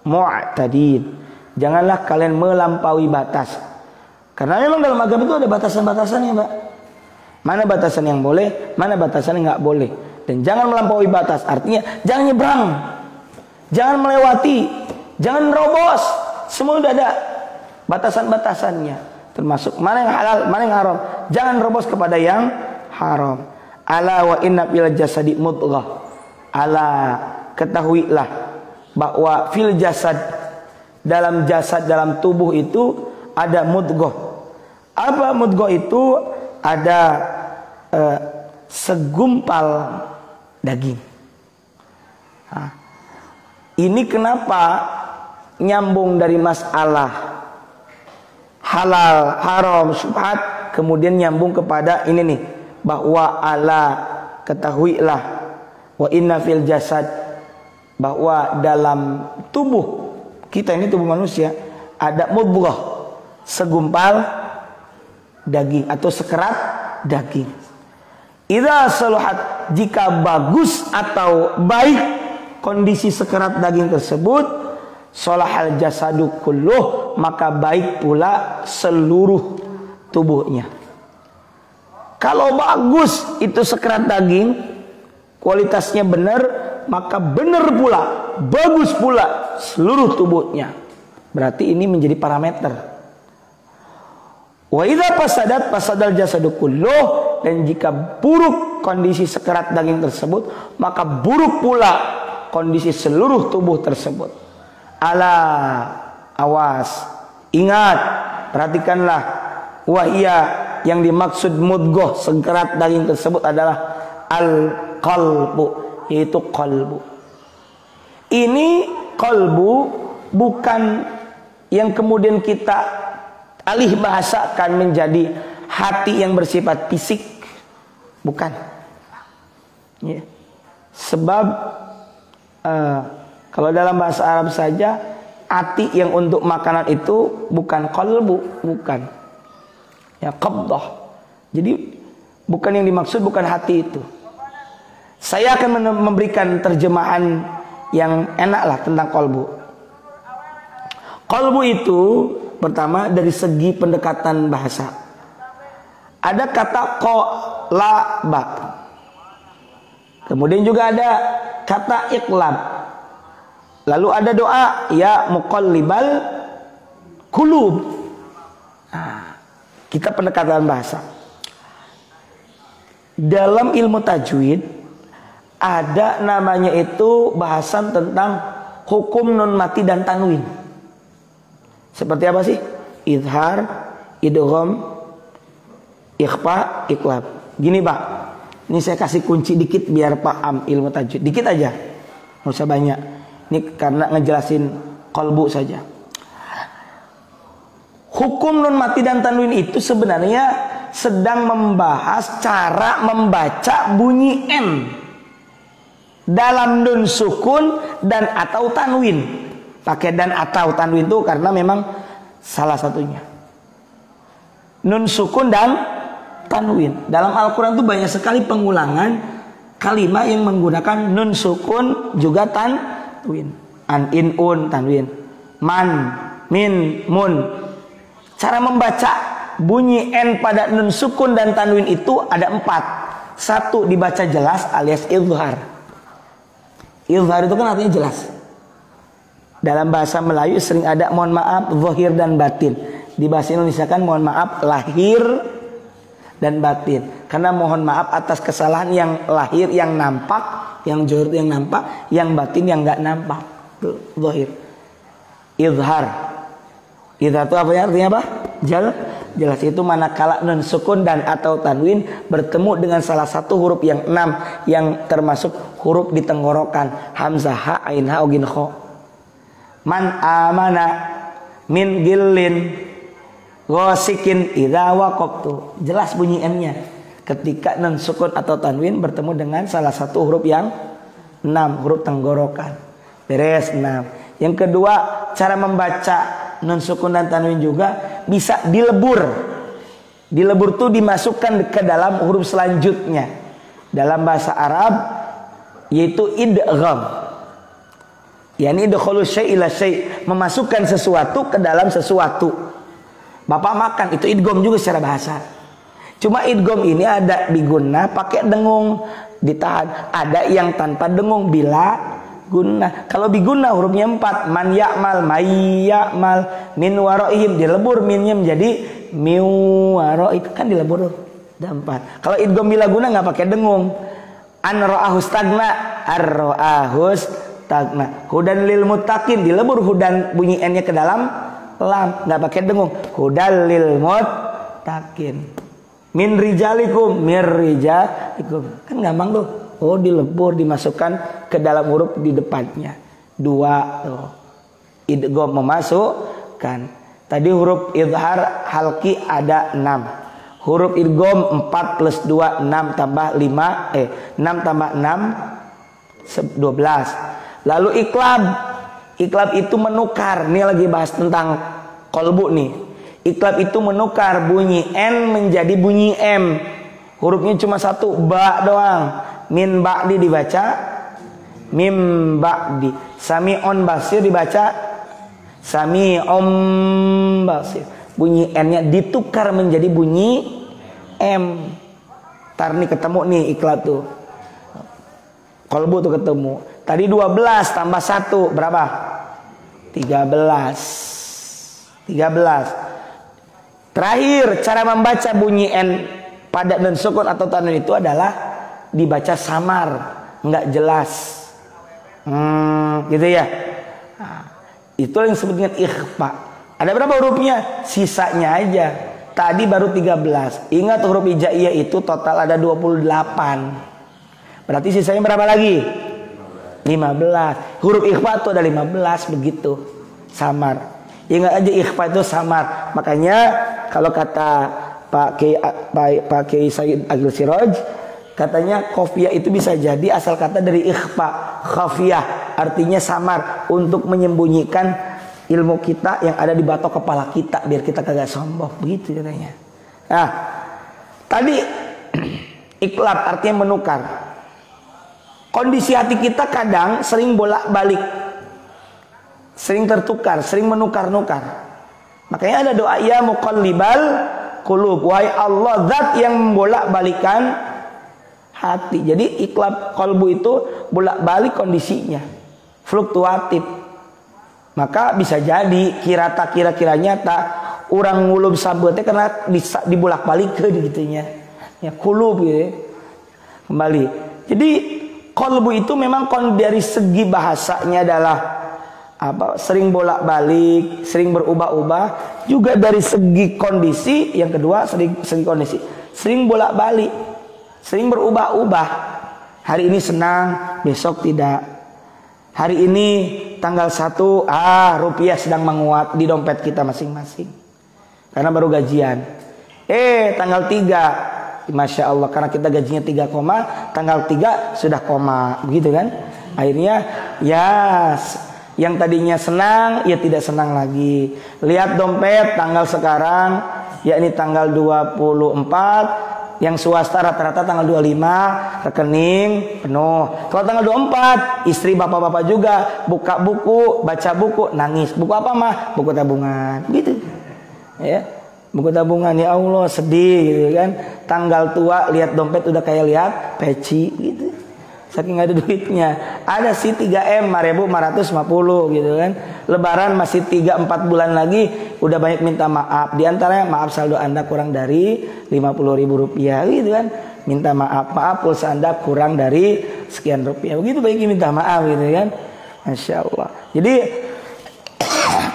A: mu'tadin. Janganlah kalian melampaui batas. Karena memang dalam agama itu ada batasan-batasannya, Mbak. Mana batasan yang boleh, mana batasan yang nggak boleh. Dan jangan melampaui batas. Artinya jangan nyebrang, jangan melewati, jangan nerobos. Semua udah ada batasan-batasannya. Termasuk mana yang halal, mana yang haram. Jangan nerobos kepada yang haram. Ala wa inna fil jasadi mudghah. Ala, ketahuilah bahwa fil jasad, dalam tubuh itu ada mudghah. Apa mudghah itu? Ada segumpal daging. Ini kenapa nyambung dari masalah halal, haram, syubhat, kemudian nyambung kepada ini nih, bahwa ala, ketahuilah, wa inna fil jasad, bahwa dalam tubuh kita ini, tubuh manusia, ada mudghah, segumpal daging atau sekerat daging. Idza saluhat, jika bagus atau baik kondisi sekerat daging tersebut, salahal jasadu kulluh, maka baik pula seluruh tubuhnya. Kalau bagus itu sekerat daging, kualitasnya benar, maka benar pula, bagus pula seluruh tubuhnya. Berarti ini menjadi parameter. Wa idza fasadat fasadal jasadu kulluh, dan jika buruk kondisi sekerat daging tersebut, maka buruk pula kondisi seluruh tubuh tersebut. Ala, awas, ingat, perhatikanlah, wahia, yang dimaksud mudghah, sekerat daging tersebut adalah al-qalbu, yaitu qalbu. Ini qalbu bukan yang kemudian kita alih bahasakan menjadi hati yang bersifat fisik, bukan. Ya. Sebab kalau dalam bahasa Arab saja, hati yang untuk makanan itu bukan qalbu, bukan. Ya, qabdah. Jadi bukan yang dimaksud, bukan hati itu. Saya akan memberikan terjemahan yang enak lah tentang qalbu. Qalbu itu pertama dari segi pendekatan bahasa. Ada kata qalaba. Kemudian juga ada kata iqlab. Lalu ada doa ya muqallibal qulub. Nah, kita pendekatan bahasa. Dalam ilmu tajwid ada namanya itu bahasan tentang hukum nun mati dan tanwin. Seperti apa sih? Idhar, idgham, ikhfa, iqlab. Gini Pak, ini saya kasih kunci dikit biar paham ilmu tajwid. Dikit aja, nggak usah banyak. Ini karena ngejelasin qalbu saja. Hukum nun mati dan tanwin itu sebenarnya sedang membahas cara membaca bunyi N dalam nun sukun dan atau tanwin. Pakai dan atau tanwin itu karena memang salah satunya. Nun sukun dan tanwin. Dalam Al-Quran itu banyak sekali pengulangan kalimat yang menggunakan nun sukun juga tanwin. An, in, un, tanwin. Man, min, mun. Cara membaca bunyi N pada nun sukun dan tanwin itu ada 4. 1 dibaca jelas alias izhar. Izhar itu kan artinya jelas. Dalam bahasa Melayu sering ada mohon maaf zahir dan batin. Di bahasa Indonesia kan mohon maaf lahir dan batin. Karena mohon maaf atas kesalahan yang lahir yang nampak, yang zahir yang nampak, yang batin yang enggak nampak. Tuh, zahir. Izhar. Izhar itu apa ya? Artinya apa? Jelas itu manakala nun sukun dan atau tanwin bertemu dengan salah satu huruf yang 6 yang termasuk huruf di tenggorokan, hamzah, ha, ain, ha, ogin, kho. Man amana min gillin ghasikin idza waqaftu. Jelas bunyi n-nya ketika nun sukun atau tanwin bertemu dengan salah satu huruf yang 6, huruf tenggorokan. Beres 6. Yang kedua, cara membaca nun sukun dan tanwin juga bisa dilebur. Dilebur itu dimasukkan ke dalam huruf selanjutnya. Dalam bahasa Arab yaitu idgham. Yani idkhulu syai' ila syai', memasukkan sesuatu ke dalam sesuatu. Bapak makan itu idgham juga secara bahasa. Cuma idgham ini ada diguna pakai dengung, ditahan. Ada yang tanpa dengung bila guna. Kalau biguna hurufnya 4, man ya'mal, may ya'mal, min waraihim, dilebur minnya menjadi mi waraih, kan dilebur. Ada 4. Kalau idgham bila guna nggak pakai dengung. An ra'ahu stagna, ar-ra'ahu stagna. Hudan lil muttaqin, dilebur hudan bunyi n-nya ke dalam lam, nggak pakai dengung. Hudan lil muttaqin. Min rijalikum, mir rijalikum. Kan gampang tuh. Oh, dilebur, dimasukkan ke dalam huruf di depannya. 2 tuh. Idgham memasukkan. Tadi huruf izhar halki ada 6. Huruf idgham 4 plus 2 6 tambah 5 6 tambah 6 12. Lalu iqlab. Iqlab itu menukar. Ini lagi bahas tentang qalbu nih. Iqlab itu menukar bunyi n menjadi bunyi m. Hurufnya cuma 1, ba doang. Min ba'di dibaca mim ba'di. Sami'un basir dibaca sami'um basir. Bunyi n-nya ditukar menjadi bunyi m. Tar nih ketemu nih iqlab tuh. Qalbu tuh ketemu. Tadi 12 tambah 1 berapa? 13. Terakhir cara membaca bunyi n pada nun sukun atau tanwin itu adalah dibaca samar, nggak jelas, gitu ya. Nah, itu yang disebut dengan ikhfa. Ada berapa hurufnya? Sisanya aja. Tadi baru 13. Ingat huruf hijaiyah itu total ada 28. Berarti sisanya berapa lagi? 15. Huruf ikhfa itu ada 15 begitu. Samar. Ingat aja ikhfa itu samar. Makanya kalau kata Pak Kiai Said Agil Siraj, katanya khafiyah itu bisa jadi asal kata dari ikhfa. Khafiyah artinya samar, untuk menyembunyikan ilmu kita yang ada di batok kepala kita biar kita kagak sombong, begitu katanya. Nah, tadi iqlab artinya menukar. Kondisi hati kita kadang sering bolak-balik, sering tertukar, sering menukar-nukar. Makanya ada doa ya muqallibal qulub, wahai Allah zat yang membolak-balikan hati. Jadi iqlab qalbu itu bolak-balik kondisinya, fluktuatif. Maka bisa jadi kira-kira nyata orang ngulub sabutnya karena dibolak-balik ke gitunya. Ya qulub gitu. Kembali. Jadi qalbu itu memang dari segi bahasanya adalah apa? Sering bolak-balik, sering berubah-ubah. Juga dari segi kondisi, yang kedua segi kondisi, sering bolak-balik. Sering berubah-ubah. Hari ini senang, besok tidak. Hari ini tanggal 1, rupiah sedang menguat di dompet kita masing-masing. Karena baru gajian. Tanggal 3, Masya Allah, karena kita gajinya 3 koma, tanggal 3 sudah koma. Begitu kan? Akhirnya, ya yang tadinya senang, ya tidak senang lagi. Lihat dompet tanggal sekarang, yakni tanggal 24, yang swasta rata-rata tanggal 25 rekening penuh. Kalau tanggal 24 istri bapak-bapak juga buka buku, baca buku, nangis. Buku apa mah? Buku tabungan. Gitu. Ya. Buku tabungan, ya Allah sedih gitu kan. Tanggal tua lihat dompet udah kayak lihat peci gitu. saking ada duitnya. Ada sih 3M 5.550 gitu kan. Lebaran masih 3-4 bulan lagi udah banyak minta maaf. Di antaranya maaf saldo Anda kurang dari 50.000 rupiah gitu kan. Minta maaf pulsa Anda kurang dari sekian rupiah. Begitu banyak minta maaf gitu kan. Masya Allah. Jadi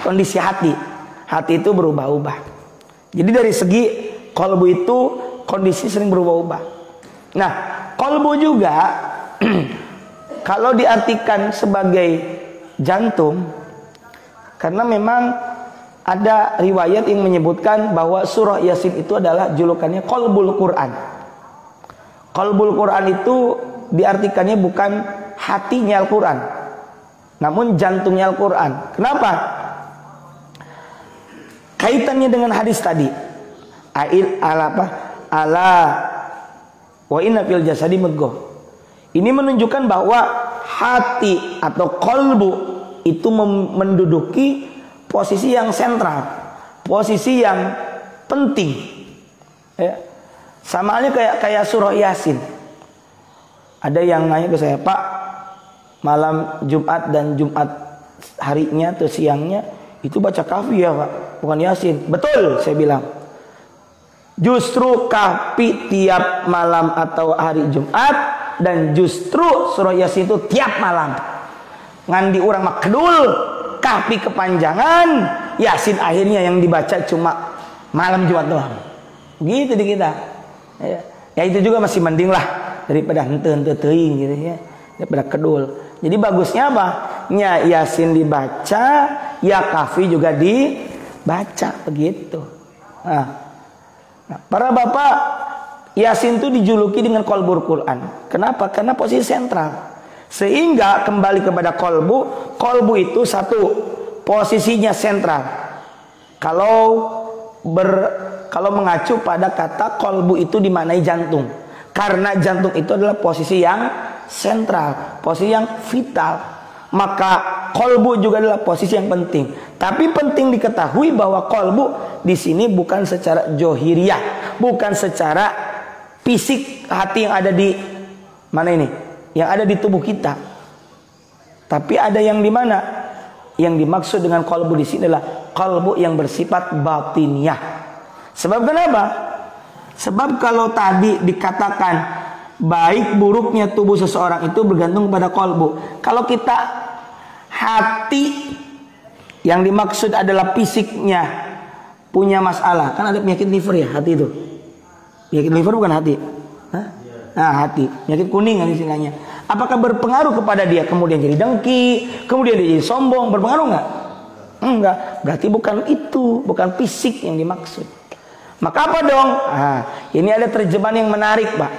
A: kondisi hati itu berubah-ubah. Jadi dari segi qalbu itu kondisi sering berubah-ubah. Nah, qalbu juga kalau diartikan sebagai jantung, karena memang ada riwayat yang menyebutkan bahwa surah Yasin itu adalah julukannya qalbul Quran. Qalbul Quran itu diartikannya bukan hatinya Al-Quran, namun jantungnya Al-Quran. Kenapa? Kaitannya dengan hadis tadi. Ala wa inna fil jasadi mudghah. Ini menunjukkan bahwa hati atau qalbu itu menduduki posisi yang sentral, posisi yang penting. Ya. Sama halnya kayak surah Yasin. Ada yang nanya ke saya, Pak, malam Jumat dan Jumat harinya atau siangnya itu baca kahfi ya Pak, bukan Yasin. Betul, saya bilang. Justru kahfi tiap malam atau hari Jumat, dan justru surah Yasin itu tiap malam. Ngandi orang makdul, kahfi kepanjangan, Yasin akhirnya yang dibaca cuma malam Jumat doang. Gitu di kita. Ya itu juga masih mending lah daripada hente-hente teuing gitu ya, daripada kedul. Jadi bagusnya apa? Nya Yasin dibaca, ya kahfi juga dibaca begitu. Nah, para bapak, Yasin itu dijuluki dengan qalbul Quran. Kenapa? Karena posisi sentral. Sehingga kembali kepada qalbu itu satu, posisinya sentral. Kalau mengacu pada kata qalbu itu dimaknai jantung. Karena jantung itu adalah posisi yang sentral, posisi yang vital. Maka qalbu juga adalah posisi yang penting. Tapi penting diketahui bahwa qalbu di sini bukan secara johiriyah, bukan secara fisik hati yang ada di mana ini, yang ada di tubuh kita. Tapi ada yang di mana? Yang dimaksud dengan qalbu di sini adalah qalbu yang bersifat batiniyah. Sebab kenapa? Sebab kalau tadi dikatakan baik buruknya tubuh seseorang itu bergantung pada qalbu. Kalau kita hati yang dimaksud adalah fisiknya punya masalah, kan ada penyakit liver ya hati itu. Penyakit liver bukan hati. Hah? Nah, hati, penyakit kuning kan istilahnya. Apakah berpengaruh kepada dia kemudian jadi dengki, kemudian dia jadi sombong, berpengaruh nggak? Enggak. Berarti bukan itu, bukan fisik yang dimaksud. Maka apa dong? Nah, ini ada terjemahan yang menarik, Pak.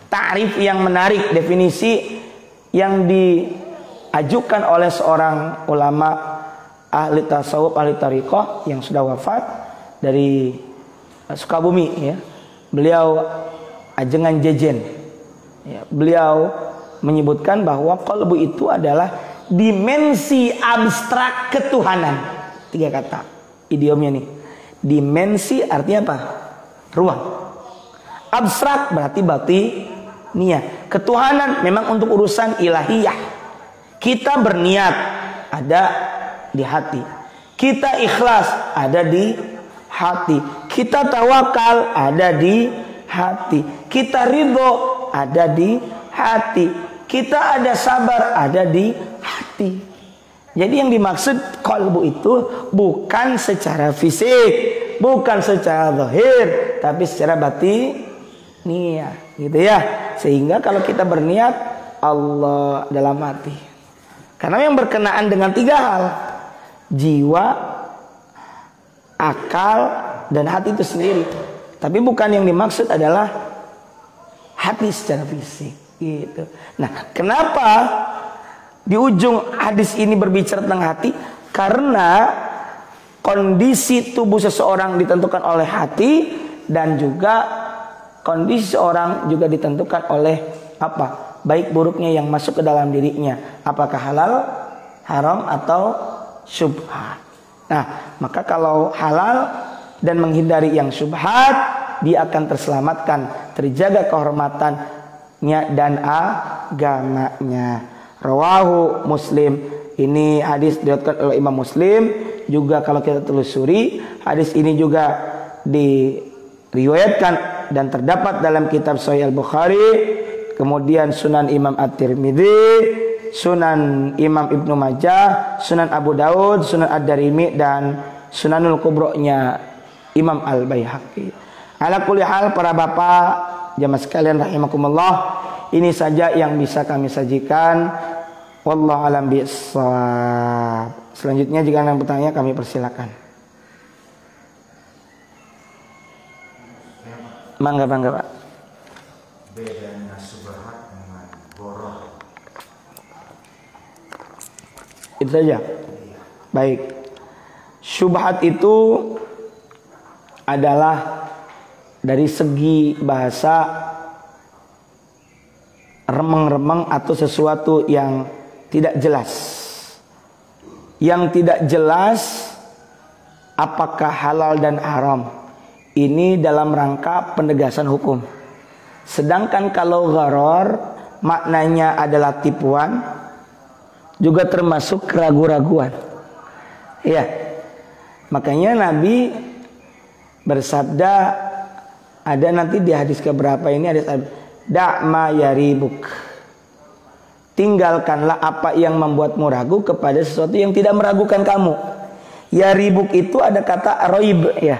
A: Ta'rif yang menarik, definisi yang diajukan oleh seorang ulama ahli tasawuf, ahli tariqah yang sudah wafat dari Sukabumi ya. Beliau Ajengan Jejen. Ya, beliau menyebutkan bahwa qalbu itu adalah dimensi abstrak ketuhanan. 3 kata idiomnya nih. Dimensi artinya apa? Ruang. Abstrak berarti batiniyah. Ketuhanan memang untuk urusan ilahiyah. Kita berniat ada di hati. Kita ikhlas ada di hati. Kita tawakal ada di hati. Kita ridho ada di hati. Kita ada sabar ada di hati. Jadi yang dimaksud qalbu itu bukan secara fisik, bukan secara zahir, tapi secara batiniyah, gitu ya. Sehingga kalau kita berniat Allah dalam hati. Karena yang berkenaan dengan 3 hal, jiwa, akal, dan hati itu sendiri. Tapi bukan yang dimaksud adalah hati secara fisik, gitu. Nah, kenapa di ujung hadis ini berbicara tentang hati? Karena kondisi tubuh seseorang ditentukan oleh hati, dan juga kondisi seorang juga ditentukan oleh apa? Baik buruknya yang masuk ke dalam dirinya. Apakah halal, haram, atau syubhat. Nah, maka kalau halal dan menghindari yang syubhat, dia akan terselamatkan, terjaga kehormatannya dan agamanya. Rawahu Muslim. Ini hadis diriwayatkan oleh Imam Muslim. Juga kalau kita telusuri, hadis ini juga diriwayatkan dan terdapat dalam kitab Sahih Al-Bukhari, kemudian Sunan Imam At-Tirmidzi, Sunan Imam Ibnu Majah, Sunan Abu Daud, Sunan Ad-Darimi, dan Sunanul Kubro'nya Imam Al-Baihaqi. Ala kulli hal, para bapak jamaah sekalian rahimakumullah, ini saja yang bisa kami sajikan. Wallahu a'lam bishawab. Selanjutnya jika ada yang bertanya kami persilakan. Mangga Pak.
B: Bedanya syubhat dengan gharar.
A: Itu saja. Baik. Syubhat itu adalah dari segi bahasa remeng-remeng atau sesuatu yang tidak jelas. Yang tidak jelas apakah halal dan haram. Ini dalam rangka penegasan hukum. Sedangkan kalau gharar maknanya adalah tipuan, juga termasuk keraguan-raguan. Ya. Makanya Nabi bersabda, ada nanti di hadis keberapa ini, hadis da'ma yaribuk. Tinggalkanlah apa yang membuatmu ragu kepada sesuatu yang tidak meragukan kamu. Yaribuk itu ada kata raib ya.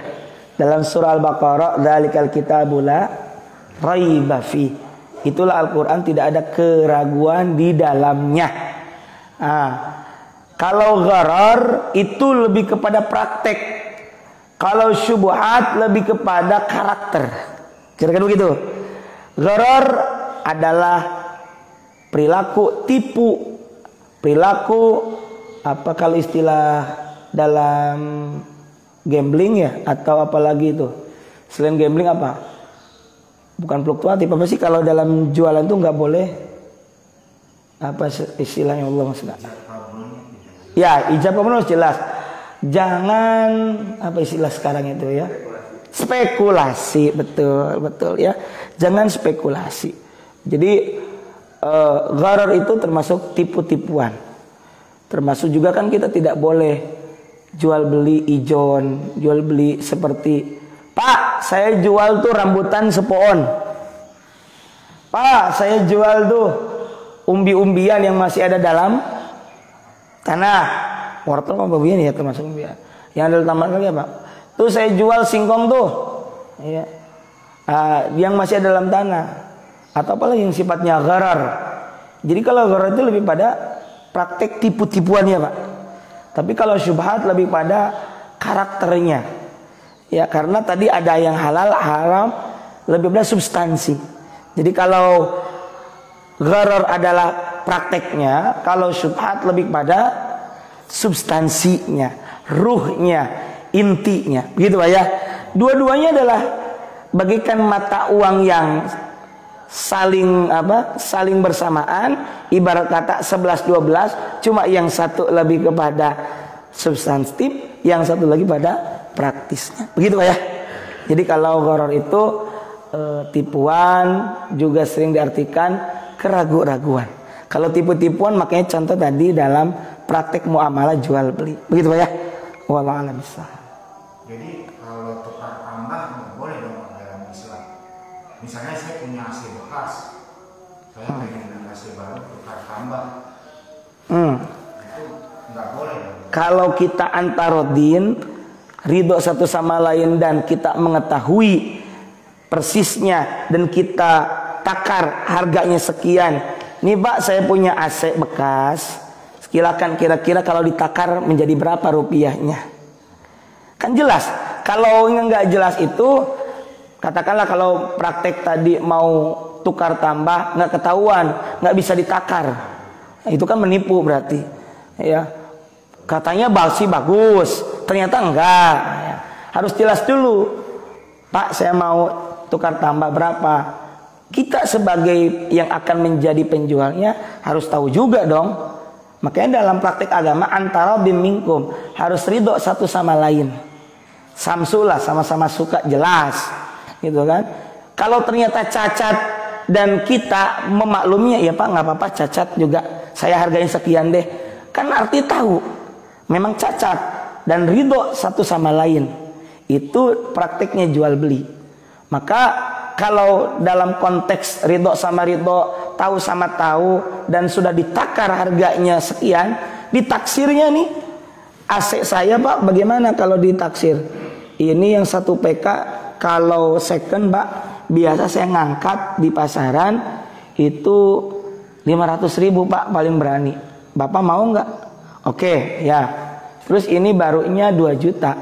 A: Dalam surah Al-Baqarah, dzalikal kitabu la raiba fi. Itulah Al-Qur'an, tidak ada keraguan di dalamnya. Kalau gharar itu lebih kepada praktek. Kalau syubhat lebih kepada karakter. Kira-kira begitu. Gharar adalah perilaku tipu. Perilaku apa kalau istilah dalam gambling ya, atau apalagi itu. Selain gambling apa? Bukan fluktuatif, apa sih kalau dalam jualan itu nggak boleh? Apa istilahnya Allah maksudnya? Ya, ijab kabul jelas. Jangan apa istilah sekarang itu ya? Spekulasi, betul ya. Jangan spekulasi. Jadi gharar itu termasuk tipu-tipuan. Termasuk juga kan kita tidak boleh jual beli ijon, jual beli seperti, Pak, saya jual tuh rambutan sepohon. Pak, saya jual tuh umbi-umbian yang masih ada dalam tanah. Wortel apa umbian ya, termasuk umbian. Yang ada dalam tanah lagi apa? Tuh saya jual singkong tuh. Ya. Yang masih ada dalam tanah. Atau apalagi yang sifatnya gharar. Jadi kalau gharar itu lebih pada praktek tipu-tipuannya, Pak. Tapi kalau syubhat lebih pada karakternya. Ya, karena tadi ada yang halal, haram, lebih pada substansi. Jadi kalau gharar adalah prakteknya, kalau syubhat lebih pada substansinya, ruhnya, intinya. Begitu Pak ya. Dua-duanya adalah bagaikan mata uang yang saling bersamaan, ibarat kata 11-12, cuma yang satu lebih kepada substantif, yang satu lagi pada praktisnya. Begitu Pak ya. Jadi kalau gharar itu tipuan, juga sering diartikan keraguan-raguan. Kalau tipu-tipuan makanya contoh tadi dalam praktek muamalah jual beli. Begitu Pak ya. Wallahu a'lam bishawab.
B: Jadi kalau tukar tambah nggak boleh dong dalam Islam. Misalnya saya punya AC bekas, saya pengen AC baru tukar tambah, itu nggak boleh dong.
A: Kalau kita antarodin, ridho satu sama lain, dan kita mengetahui persisnya dan kita takar harganya sekian. Nih Pak, saya punya AC bekas. Silakan kira-kira kalau ditakar menjadi berapa rupiahnya? Kan jelas. Kalau nggak jelas itu, katakanlah kalau praktek tadi mau tukar tambah nggak ketahuan, nggak bisa ditakar, itu kan menipu berarti. Ya, katanya balsi bagus, ternyata enggak. Ya. Harus jelas dulu, Pak, saya mau tukar tambah berapa? Kita sebagai yang akan menjadi penjualnya harus tahu juga dong. Makanya dalam praktik agama antara bimbingkum harus ridho satu sama lain. Samsulah, sama-sama suka, jelas, gitu kan? Kalau ternyata cacat dan kita memakluminya, ya Pak nggak apa-apa cacat juga, saya hargain sekian deh. Kan arti tahu memang cacat dan ridho satu sama lain. Itu praktiknya jual beli. Maka kalau dalam konteks ridho sama ridho, tahu sama tahu, dan sudah ditakar harganya sekian, ditaksirnya nih, AC saya Pak bagaimana kalau ditaksir? Ini yang 1 PK kalau second Pak, biasa saya ngangkat di pasaran itu 500.000 Pak paling berani. Bapak mau nggak? Oke ya. Terus ini barunya 2 juta.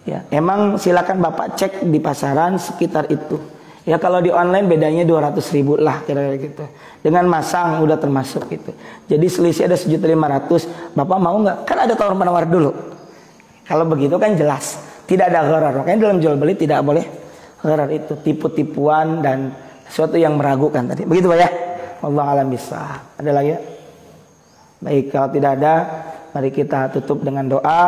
A: Ya, emang silakan Bapak cek di pasaran sekitar itu. Ya kalau di online bedanya 200.000 lah kira-kira gitu. Dengan masang udah termasuk gitu. Jadi selisih ada 1.500.000. Bapak mau nggak? Kan ada tawar menawar dulu. Kalau begitu kan jelas. Tidak ada gharar. Makanya dalam jual beli tidak boleh gharar, itu tipu-tipuan dan sesuatu yang meragukan tadi. Begitu Pak ya. Wallahu a'lam bishawab. Ada lagi ya? Baik, kalau tidak ada, mari kita tutup dengan doa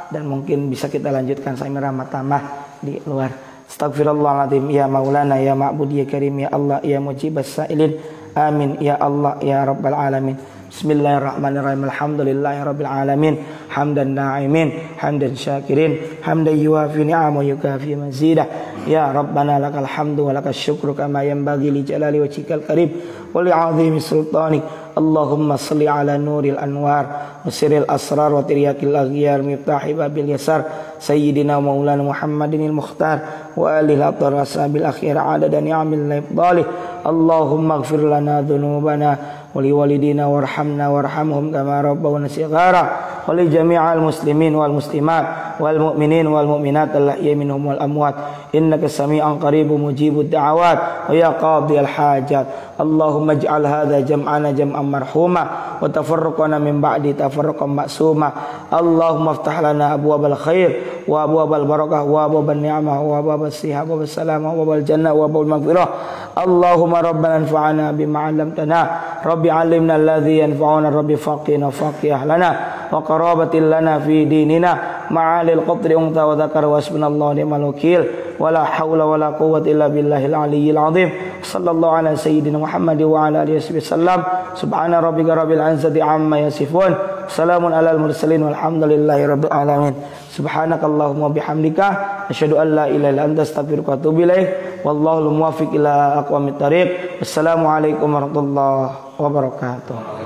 A: dan mungkin bisa kita lanjutkan sambil rahmat-tamah di luar. Astagfirullahaladzim, ya maulana, ya ma'bud, ya karim, ya Allah, ya mujibas sa'ilin. Amin, ya Allah, ya rabbal alamin. Bismillahirrahmanirrahim. Alhamdulillahi rabbil alamin. Hamdan na'imin, hamdan syakirin, hamdan yuwafi ni'am wa yukafi mazidah. Ya Rabbana lakal hamdu wa lakal syukru kama yanbaghi li jalali wajhikal karim wa li 'azimi sultanik. Allahumma salli ala nuril anwar wa sirril asrar wa tiryakil aghyar miftahi babil yasar sayyidina maulana Muhammadinil mukhtar wa alihi al-abdar ashabil akhir adada ni'amil laibdalih. Allahumma ighfir lana dhunubana wa li walidina warhamna warhamhum kama rabbawna shighara wa li jami'al muslimin wal muslimat wal mu'minin wal mu'minat al-ahya'i minhum wal amwat innaka sami'an qaribun mujibud da'awat wa ya qadiyal hajat. Allahumma ij'al hadha jam'ana jam'an marhuma wa tafarruqana min ba'di tafarruqan ma'suma. Allahumma iftah lana abwabal khair wa abwabal barakah wa abwabal ni'mah wa abwabal sihah wa abwabal salamah wa abwabal jannah wa abwabal maghfirah. Allahumma rabbana anfa'na bima 'allamtana rabbi 'allimna alladhi yanfa'una rabbi faqina faqih lana wa qarabatil lana fi dinina ma'alil qadri unta wa dzakar wa hasbunallahu ni'mal wakil wa la haula wa la quwwata illa billahil aliyyil azim. Sallallahu ala sayyidina Muhammad wa ala alihi wasallam. Subhana rabbika rabbil izzati amma yasifun. Salamun alal mursalin walhamdulillahi rabbil alamin. Subhanakallahumma bihamdika asyhadu an la ilaha illa anta astaghfiruka wa atubu ilaik. Wallahul muwaffiq ila aqwamit thariq. Wassalamu alaikum warahmatullahi wabarakatuh.